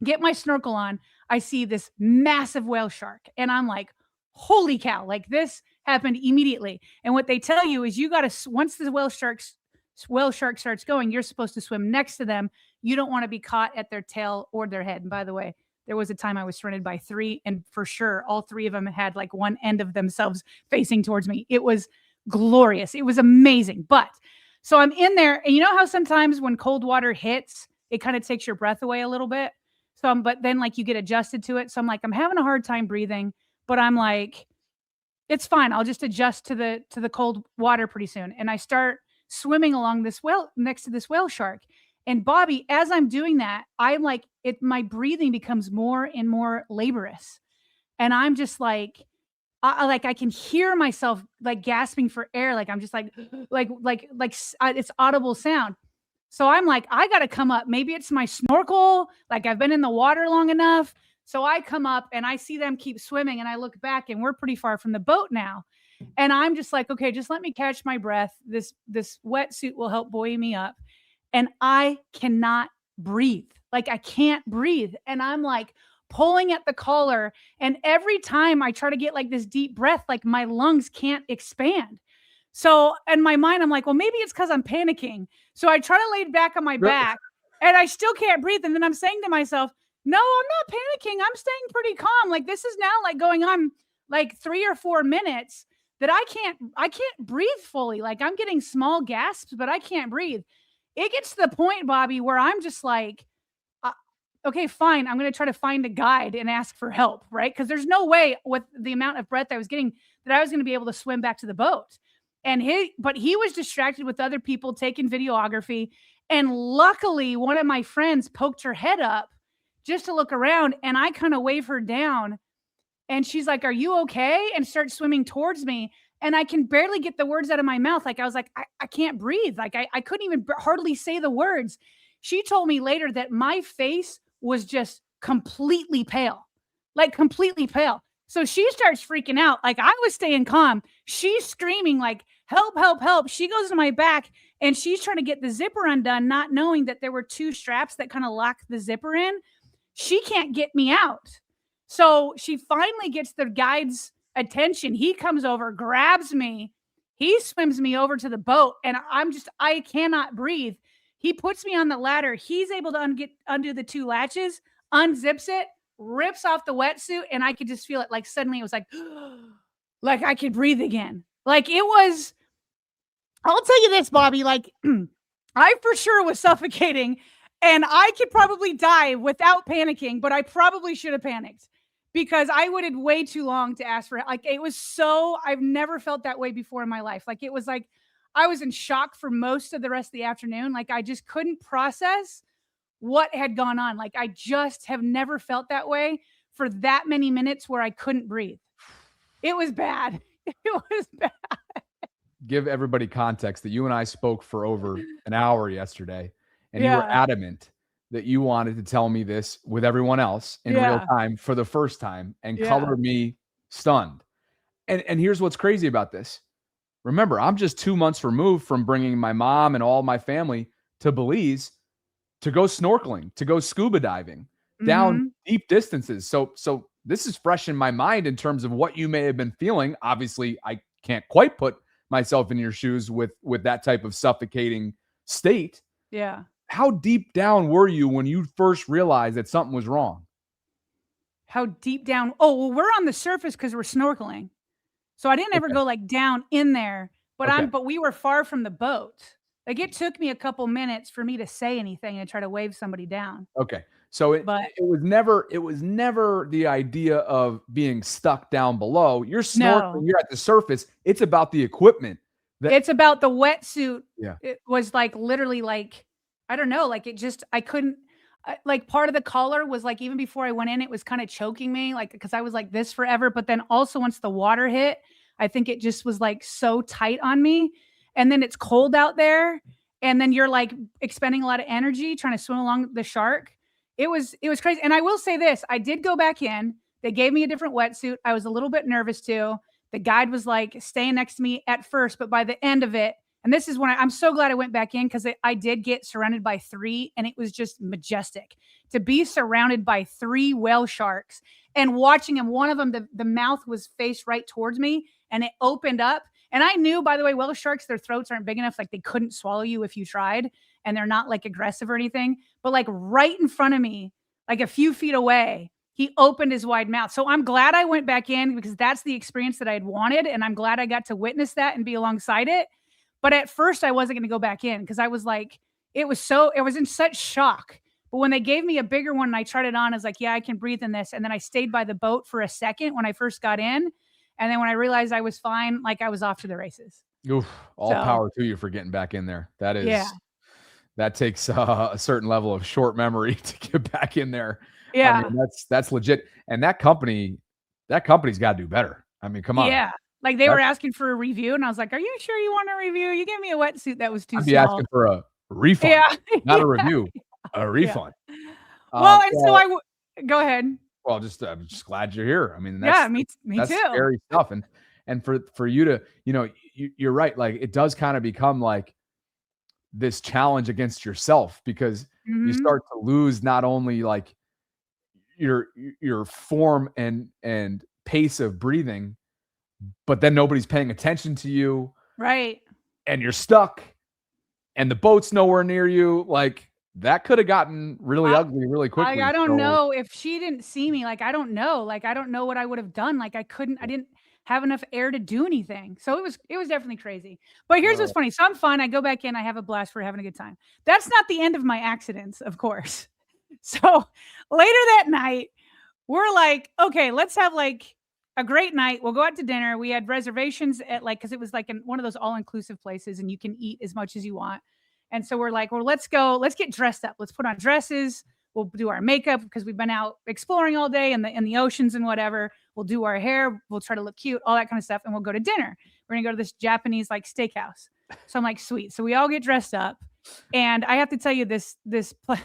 get my snorkel on. I see this massive whale shark, and I'm like, holy cow, like, this happened immediately. And what they tell you is you got to, once the whale shark starts going, you're supposed to swim next to them. You don't want to be caught at their tail or their head. And by the way, there was a time I was surrounded by 3, and for sure, all 3 of them had like one end of themselves facing towards me. It was glorious. It was amazing. But so I'm in there, and you know how sometimes when cold water hits, it kind of takes your breath away a little bit. So but then like you get adjusted to it. So I'm like, I'm having a hard time breathing, but I'm like, it's fine. I'll just adjust to the cold water pretty soon. And I start swimming along this next to this whale shark. And Bobby, as I'm doing that, I'm like, my breathing becomes more and more laborious. And I'm just like, I can hear myself like gasping for air. Like, I'm just like it's audible sound. So I'm like, I got to come up. Maybe it's my snorkel. Like, I've been in the water long enough. So I come up and I see them keep swimming, and I look back, and we're pretty far from the boat now. And I'm just like, okay, just let me catch my breath. This wetsuit will help buoy me up. And I cannot breathe. Like, I can't breathe. And I'm like pulling at the collar. And every time I try to get like this deep breath, like my lungs can't expand. So in my mind, I'm like, well, maybe it's because I'm panicking. So I try to lay back on my back and I still can't breathe. And then I'm saying to myself, no, I'm not panicking. I'm staying pretty calm. Like this is now like going on like 3 or 4 minutes that I can't breathe fully. Like I'm getting small gasps, but I can't breathe. It gets to the point, Bobby, where I'm just like, okay, fine. I'm going to try to find a guide and ask for help, right? Because there's no way with the amount of breath I was getting that I was going to be able to swim back to the boat. But he was distracted with other people taking videography. And luckily, one of my friends poked her head up just to look around, and I kind of wave her down. And she's like, are you okay? And starts swimming towards me. And I can barely get the words out of my mouth. Like I was like, I can't breathe. Like I couldn't even hardly say the words. She told me later that my face was just completely pale, like completely pale. So she starts freaking out. Like I was staying calm. She's screaming like, help, help, help. She goes to my back and she's trying to get the zipper undone, not knowing that there were 2 straps that kind of lock the zipper in. She can't get me out. So she finally gets the guide's attention. He comes over, grabs me. He swims me over to the boat and I cannot breathe. He puts me on the ladder. He's able to undo the 2 latches, unzips it, rips off the wetsuit, and I could just feel it. Like suddenly it was like I could breathe again. Like it was, I'll tell you this, Bobby, like I for sure was suffocating and I could probably die without panicking, but I probably should have panicked because I waited way too long to ask for it. Like it was I've never felt that way before in my life. Like it was like, I was in shock for most of the rest of the afternoon. Like I just couldn't process what had gone on. Like I just have never felt that way for that many minutes where I couldn't breathe. It was bad. It was bad. Give everybody context that you and I spoke for over an hour yesterday, and you were adamant that you wanted to tell me this with everyone else in real time for the first time and color me stunned. And here's what's crazy about this. Remember, I'm just 2 months removed from bringing my mom and all my family to Belize to go snorkeling, to go scuba diving down deep distances. So this is fresh in my mind in terms of what you may have been feeling. Obviously, I can't quite put myself in your shoes with that type of suffocating state. Yeah. How deep down were you when you first realized that something was wrong? How deep down? Oh, well, we're on the surface because we're snorkeling. So I didn't ever go like down in there, but we were far from the boat. Like it took me a couple minutes for me to say anything and try to wave somebody down. Okay. So it was never the idea of being stuck down below. You're snorkeling, you're at the surface. It's about the equipment. It's about the wetsuit. Yeah. It was like literally like, I don't know, like it just, I couldn't, like part of the collar was like, even before I went in, it was kind of choking me, like, cause I was like this forever. But then also once the water hit, I think it just was like so tight on me. And then it's cold out there. And then you're like expending a lot of energy trying to swim along the shark. It was crazy. And I will say this, I did go back in. They gave me a different wetsuit. I was a little bit nervous too. The guide was like staying next to me at first, but by the end of it, and this is when I'm so glad I went back in because I did get surrounded by 3 and it was just majestic to be surrounded by 3 whale sharks and watching them. One of them, the mouth was faced right towards me and it opened up. And I knew, by the way, whale sharks, their throats aren't big enough. Like they couldn't swallow you if you tried, and they're not like aggressive or anything, but like right in front of me, like a few feet away, he opened his wide mouth. So I'm glad I went back in because that's the experience that I had wanted. And I'm glad I got to witness that and be alongside it. But at first I wasn't going to go back in because I was like, it was in such shock. But when they gave me a bigger one and I tried it on, I was like, yeah, I can breathe in this. And then I stayed by the boat for a second when I first got in. And then when I realized I was fine, like I was off to the races. Oof, all power to you for getting back in there. That is, that takes a certain level of short memory to get back in there. Yeah. I mean, that's legit. And that company's got to do better. I mean, come on. Yeah. Like they were asking for a review and I was like, are you sure you want a review? You gave me a wetsuit that was too small. I'd be asking for a refund, not a review, a refund. Well, and so go ahead. Well, I'm just glad you're here. I mean, me that's too. Scary stuff. And for you to, you're right. Like it does kind of become like this challenge against yourself because you start to lose not only like your form and pace of breathing, but then nobody's paying attention to you. Right. And you're stuck and the boat's nowhere near you. Like that could have gotten really ugly really quickly. I don't know if she didn't see me. Like, I don't know. Like, I don't know what I would have done. Like, I didn't have enough air to do anything. So it was definitely crazy. But here's what's funny. So I'm fine. I go back in, I have a blast. We're having a good time. That's not the end of my accidents, of course. So later that night, we're like, okay, let's have like a great night. We'll go out to dinner. We had reservations at like, cause it was like one of those all-inclusive places and you can eat as much as you want. And so we're like, well, let's get dressed up. Let's put on dresses. We'll do our makeup because we've been out exploring all day in the oceans and whatever. We'll do our hair. We'll try to look cute, all that kind of stuff. And we'll go to dinner. We're going to go to this Japanese like steakhouse. So I'm like, sweet. So we all get dressed up. And I have to tell you this place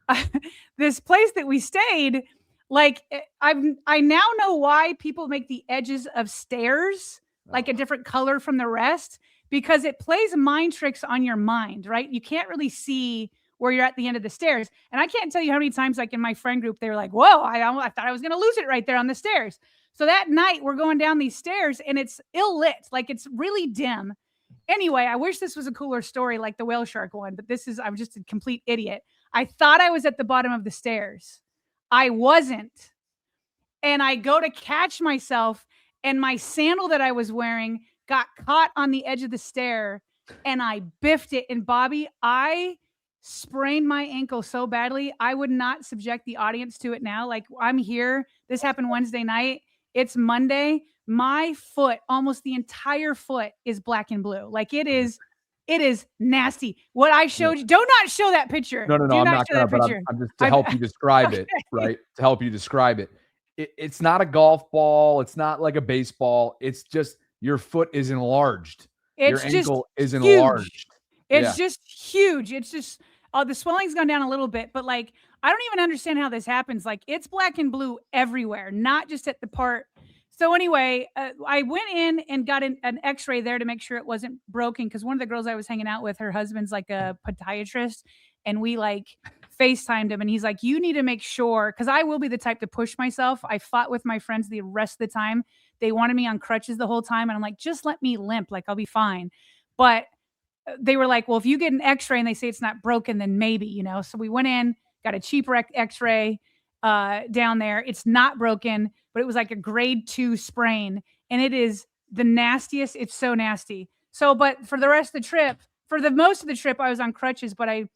that we stayed, like I now know why people make the edges of stairs like a different color from the rest, because it plays mind tricks on your mind, right? You can't really see where you're at the end of the stairs. And I can't tell you how many times, like in my friend group, they were like, whoa, I thought I was going to lose it right there on the stairs. So that night we're going down these stairs and it's ill lit. Like it's really dim. Anyway, I wish this was a cooler story like the whale shark one, but I'm just a complete idiot. I thought I was at the bottom of the stairs. I wasn't. And I go to catch myself and my sandal that I was wearing got caught on the edge of the stair and I biffed it. And Bobby, I sprained my ankle so badly. I would not subject the audience to it now. Like I'm here. This happened Wednesday night. It's Monday. My foot, almost the entire foot is black and blue. Like it is nasty. What I showed you, do not show that picture. No, I'm not gonna, but I'm just to help you describe it, right? To help you describe it. It's not a golf ball. It's not like a baseball. It's just your foot is enlarged. Your ankle is enlarged. It's just huge. It's just, the swelling's gone down a little bit, but like, I don't even understand how this happens. Like it's black and blue everywhere, not just at the part. So anyway, I went in and got an x-ray there to make sure it wasn't broken. Because one of the girls I was hanging out with, her husband's like a podiatrist. And we like FaceTimed him and he's like, you need to make sure, because I will be the type to push myself. I fought with my friends the rest of the time. They wanted me on crutches the whole time. And I'm like, just let me limp. Like I'll be fine. But they were like, well, if you get an x-ray and they say it's not broken, then maybe, So we went in, got a cheaper x-ray down there. It's not broken, but it was like a grade 2 sprain. And it is the nastiest. It's so nasty. So, but for the rest of the trip, for the most of the trip, I was on crutches, but I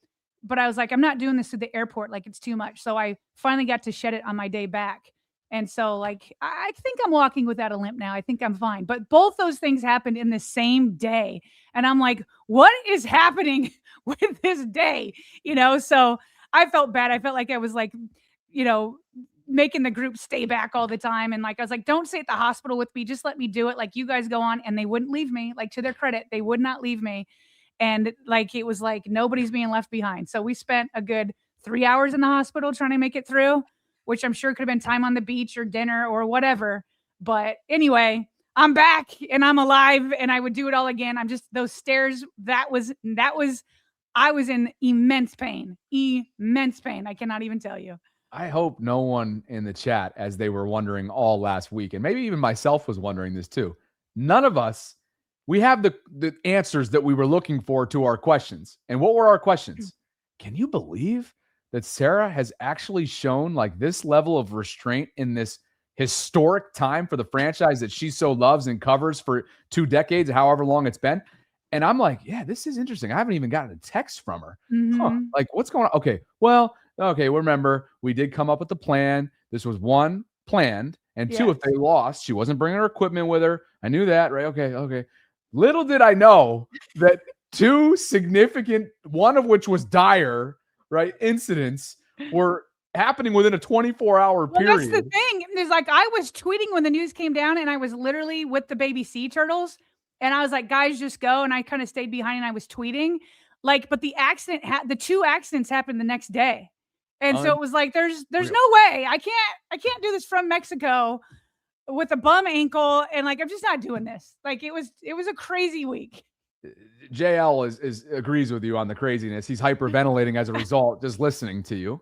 was like, I'm not doing this at the airport. Like it's too much. So I finally got to shed it on my day back. And so like, I think I'm walking without a limp now. I think I'm fine. But both those things happened in the same day. And I'm like, what is happening with this day? So I felt bad. I felt like I was like, making the group stay back all the time. And like, I was like, don't stay at the hospital with me. Just let me do it. Like you guys go on. And they wouldn't leave me. Like to their credit, they would not leave me. And like, it was like, nobody's being left behind. So we spent a good 3 hours in the hospital trying to make it through, which I'm sure could have been time on the beach or dinner or whatever. But anyway, I'm back and I'm alive and I would do it all again. I'm just, those stairs, I was in immense pain. I cannot even tell you. I hope no one in the chat, as they were wondering all last week, and maybe even myself was wondering this too. None of us, we have the answers that we were looking for to our questions. And what were our questions? Can you believe that Sarah has actually shown like this level of restraint in this historic time for the franchise that she so loves and covers for 2 decades, however long it's been? And I'm like, yeah, this is interesting. I haven't even gotten a text from her. Like, what's going on? Okay, remember, we did come up with the plan. This was 1, planned, and 2, if they lost, she wasn't bringing her equipment with her. I knew that, right? Okay. Little did I know that 2 significant, one of which was dire, right, incidents were happening within a 24-hour period. That's the thing. There's like, I was tweeting when the news came down, and I was literally with the baby sea turtles, and I was like, guys, just go. And I kind of stayed behind, and I was tweeting. Like, but the accident, the 2 accidents happened the next day. And so it was like, there's no way. I can't do this from Mexico with a bum ankle. And like, I'm just not doing this. Like, it was a crazy week. JL agrees with you on the craziness. He's hyperventilating as a result, just listening to you.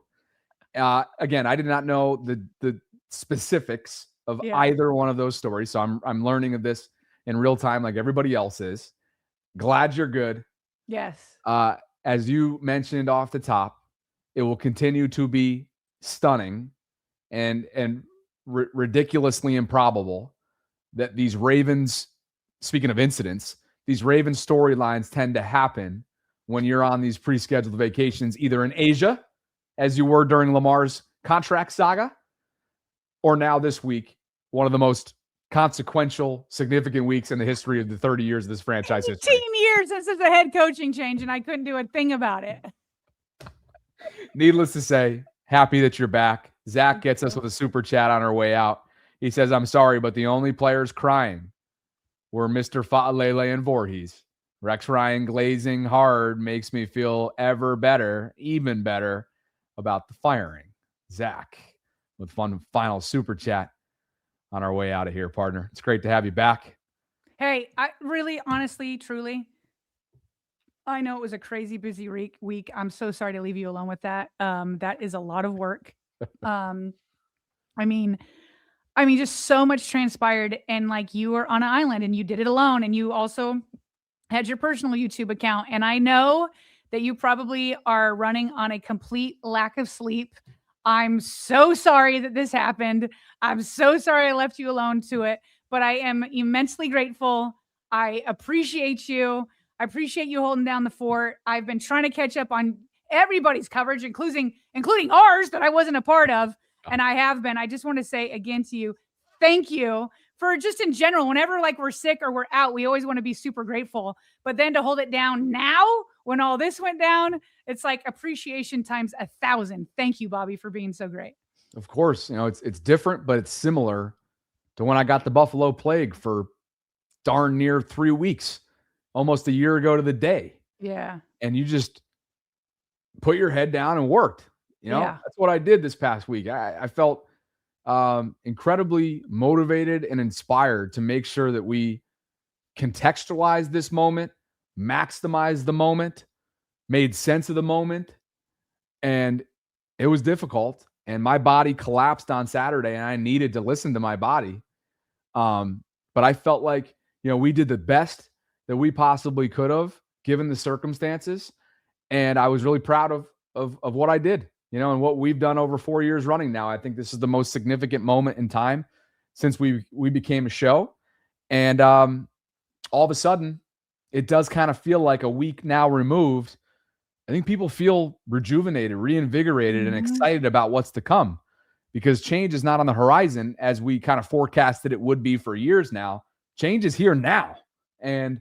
Again, I did not know the specifics of either one of those stories, so I'm learning of this in real time, like everybody else is. Glad you're good. Yes. As you mentioned off the top, it will continue to be stunning and ridiculously improbable that these Ravens, speaking of incidents, these Ravens storylines tend to happen when you're on these pre-scheduled vacations, either in Asia, as you were during Lamar's contract saga, or now this week, one of the most consequential, significant weeks in the history of the 30 years of this franchise history. 18 years since there's a head coaching change, and I couldn't do a thing about it. Needless to say, happy that you're back. Zach gets us with a super chat on our way out. He says, I'm sorry, but the only players crying were Mr. Fa'alele and Voorhees. Rex Ryan glazing hard makes me feel ever better, even better about the firing. Zach with fun final super chat on our way out of here, partner. It's great to have you back. Hey, I really, honestly, truly, I know it was a crazy busy week. I'm so sorry to leave you alone with that. That is a lot of work. I mean, just so much transpired, and like you were on an island and you did it alone, and you also had your personal YouTube account. And I know that you probably are running on a complete lack of sleep. I'm so sorry that this happened. I'm so sorry I left you alone to it, but I am immensely grateful. I appreciate you. I appreciate you holding down the fort. I've been trying to catch up on everybody's coverage, including ours that I wasn't a part of. And I have been. I just want to say again to you, thank you for just in general, whenever like we're sick or we're out, we always want to be super grateful. But then to hold it down now when all this went down, it's like appreciation times 1,000. Thank you, Bobby, for being so great. Of course, it's different, but it's similar to when I got the Buffalo Plague for darn near 3 weeks, almost a year ago to the day. Yeah. And you just put your head down and worked. That's what I did this past week. I felt incredibly motivated and inspired to make sure that we contextualized this moment, maximized the moment, made sense of the moment. And it was difficult. And my body collapsed on Saturday, and I needed to listen to my body. But I felt like, we did the best that we possibly could have given the circumstances. And I was really proud of what I did, and what we've done over 4 years running now. I think this is the most significant moment in time since we became a show. And all of a sudden, it does kind of feel like a week now removed. I think people feel rejuvenated, reinvigorated, and excited about what's to come, because change is not on the horizon as we kind of forecasted it would be for years now. Change is here now. And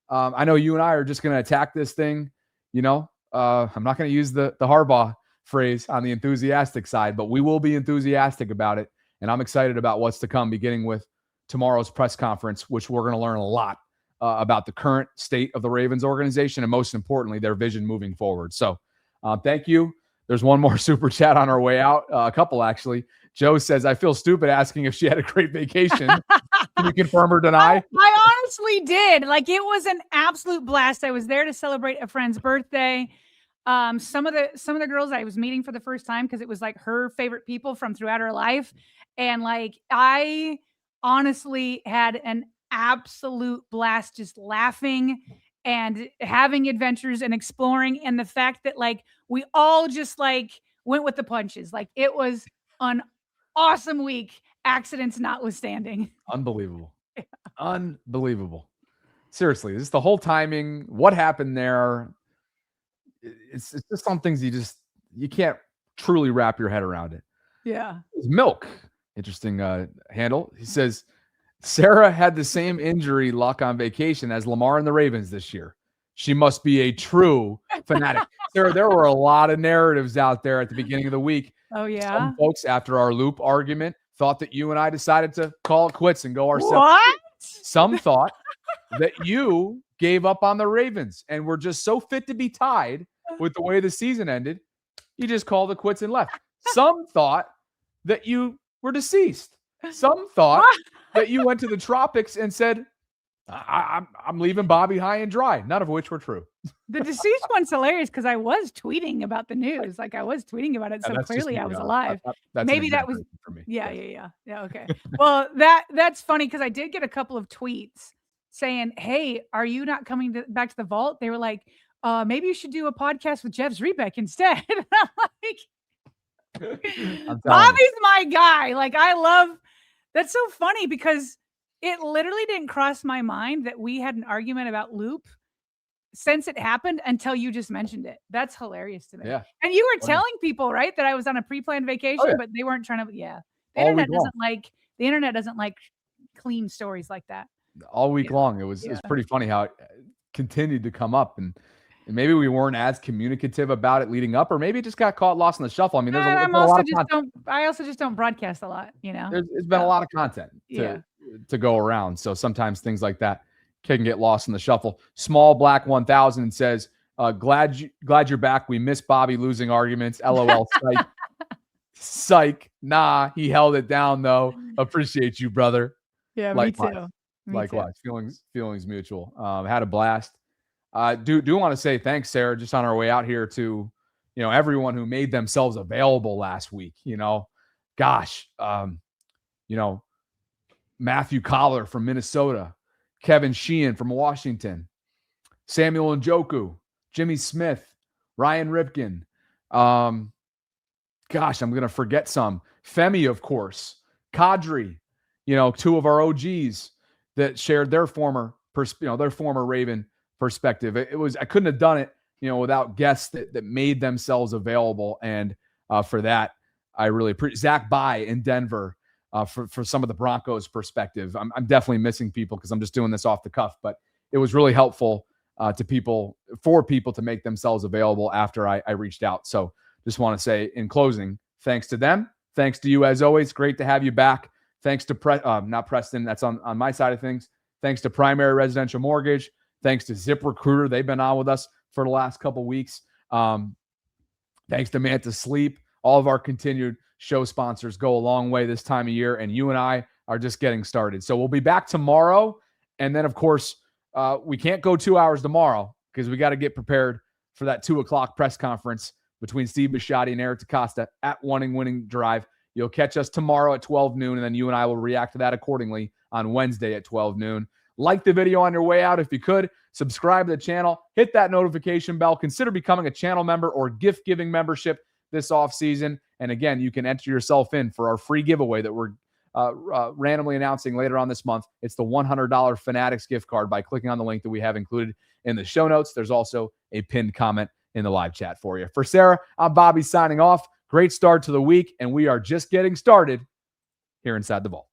I know you and I are just going to attack this thing. I'm not going to use the Harbaugh phrase on the enthusiastic side, but we will be enthusiastic about it. And I'm excited about what's to come, beginning with tomorrow's press conference, which we're going to learn a lot about the current state of the Ravens organization and, most importantly, their vision moving forward. So thank you. There's one more super chat on our way out, a couple actually. Joe says, I feel stupid asking if she had a great vacation. Can you confirm or deny? I honestly did. Like, it was an absolute blast. I was there to celebrate a friend's birthday. Some of the girls I was meeting for the first time, because it was like her favorite people from throughout her life. And like, I honestly had an absolute blast just laughing and having adventures and exploring. And the fact that like we all just like went with the punches. Like, it was an awesome week, accidents notwithstanding. Unbelievable. Yeah. Unbelievable. Seriously, this is the whole timing. What happened there? It's just some things you can't truly wrap your head around it. Yeah. It's Milk. Interesting handle. He says, Sarah had the same injury luck on vacation as Lamar and the Ravens this year. She must be a true fanatic. Sarah, there were a lot of narratives out there at the beginning of the week. Oh, yeah. Some folks, after our loop argument, thought that you and I decided to call it quits and go our separate What? ways. Some thought that you gave up on the Ravens and were just so fit to be tied with the way the season ended, you just called it quits and left. Some thought that you were deceased. Some thought that you went to the tropics and said, I'm leaving Bobby high and dry, none of which were true. The deceased one's hilarious because I was tweeting about the news. Like I was tweeting about it. So clearly I was alive. That's Maybe that was for me. Yeah. Okay. Well, that's funny because I did get a couple of tweets saying, "Hey, are you not coming back to the vault?" They were like, maybe you should do a podcast with Jeff Zrebeck instead. And I'm like, Bobby's my guy. Like I love. That's so funny because it literally didn't cross my mind that we had an argument about Loop since it happened until you just mentioned it. That's hilarious to me. Yeah. And you were telling people, right, that I was on a pre-planned vacation, but they weren't trying to. Yeah. The internet doesn't like clean stories like that. All week long. It was pretty funny how it continued to come up, and maybe we weren't as communicative about it leading up, or maybe it just got caught lost in the shuffle. I mean, there's a lot of content. I also just don't broadcast a lot, you know. It's been a lot of content to go around. So sometimes things like that can get lost in the shuffle. Small Black 1000 says, glad you're back. We miss Bobby losing arguments. LOL. Psych. Psych. Nah, he held it down though. Appreciate you, brother. Yeah, likewise. Me too. Likewise. Feelings mutual. Had a blast. Do want to say thanks, Sarah, just on our way out here to, everyone who made themselves available last week. Gosh, Matthew Collar from Minnesota, Kevin Sheehan from Washington, Samuel Njoku, Jimmy Smith, Ryan Ripken. Gosh, I'm going to forget some. Femi, of course, Kadri, two of our OGs that shared their former Raven perspective. I couldn't have done it, without guests that made themselves available. And for that, I really appreciate Zach Bai in Denver for some of the Broncos perspective. I'm definitely missing people because I'm just doing this off the cuff, but it was really helpful for people to make themselves available after I reached out. So just want to say in closing, thanks to them. Thanks to you as always. Great to have you back. Thanks to not Preston. That's on my side of things. Thanks to Primary Residential Mortgage. Thanks to ZipRecruiter. They've been on with us for the last couple of weeks. Thanks to Manta Sleep. All of our continued show sponsors go a long way this time of year, and you and I are just getting started. So we'll be back tomorrow. And then, of course, we can't go 2 hours tomorrow because we got to get prepared for that 2:00 press conference between Steve Bisciotti and Eric DaCosta at Winning Drive. You'll catch us tomorrow at 12 noon, and then you and I will react to that accordingly on Wednesday at 12 noon. Like the video on your way out if you could. Subscribe to the channel. Hit that notification bell. Consider becoming a channel member or gift-giving membership this offseason. And again, you can enter yourself in for our free giveaway that we're randomly announcing later on this month. It's the $100 Fanatics gift card by clicking on the link that we have included in the show notes. There's also a pinned comment in the live chat for you. For Sarah, I'm Bobby signing off. Great start to the week, and we are just getting started here inside the vault.